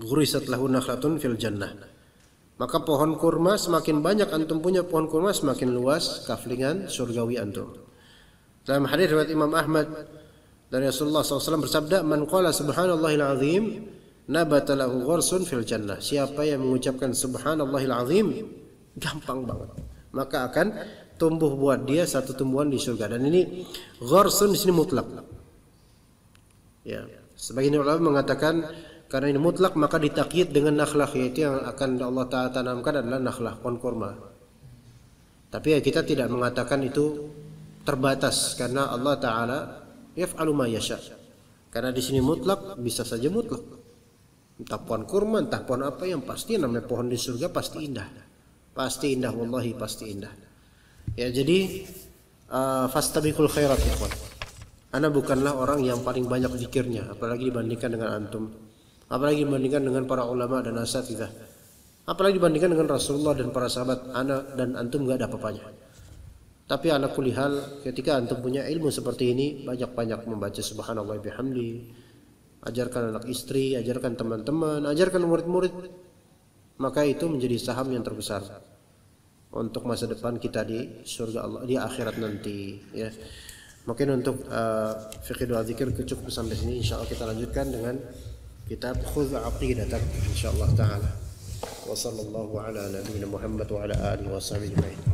Ghurisat lahu nakhlatun fil jannah. Maka pohon kurma semakin banyak antum punya pohon kurma, semakin luas kaflingan surgawi antum. Dalam hadis riwayat Imam Ahmad dari Rasulullah SAW bersabda, "Man qala subhanallahil azim, nabata lahu ghursun fil jannah." Siapa yang mengucapkan subhanallahil azim, gampang banget, maka akan tumbuh buat dia satu tumbuhan di surga. Dan ini ghursun di sini mutlak. Ya, sebagian ulama mengatakan karena ini mutlak maka ditakyid dengan nakhlah, yaitu yang akan Allah Ta'ala tanamkan adalah nakhlah, pohon kurma. Tapi ya kita tidak mengatakan itu terbatas karena Allah Ta'ala yaf'alu ma yasha. Karena di sini mutlak, bisa saja mutlak. Entah pohon kurma, entah pohon apa, yang pasti namanya pohon di surga pasti indah. Pasti indah, wallahi pasti indah. Ya, jadi fastabiqul khairat ikhwan. Ana bukanlah orang yang paling banyak zikirnya, apalagi dibandingkan dengan antum. Apalagi dibandingkan dengan para ulama dan asatidzah. Apalagi dibandingkan dengan Rasulullah dan para sahabat. Ana dan antum enggak ada apa-apanya. Tapi ala kulli hal, ketika antum punya ilmu seperti ini, banyak-banyak membaca subhanallah bihamdi, ajarkan anak istri, ajarkan teman-teman, ajarkan murid-murid, maka itu menjadi saham yang terbesar untuk masa depan kita di surga Allah, di akhirat nanti ya. Mungkin untuk fikih doa zikir cukup sampai sini. Insyaallah kita lanjutkan dengan kitab Khudh Aqidatak insyaallah taala. Wa sallallahu ala nabiyyina Muhammad wa ala alihi wa sahbihi.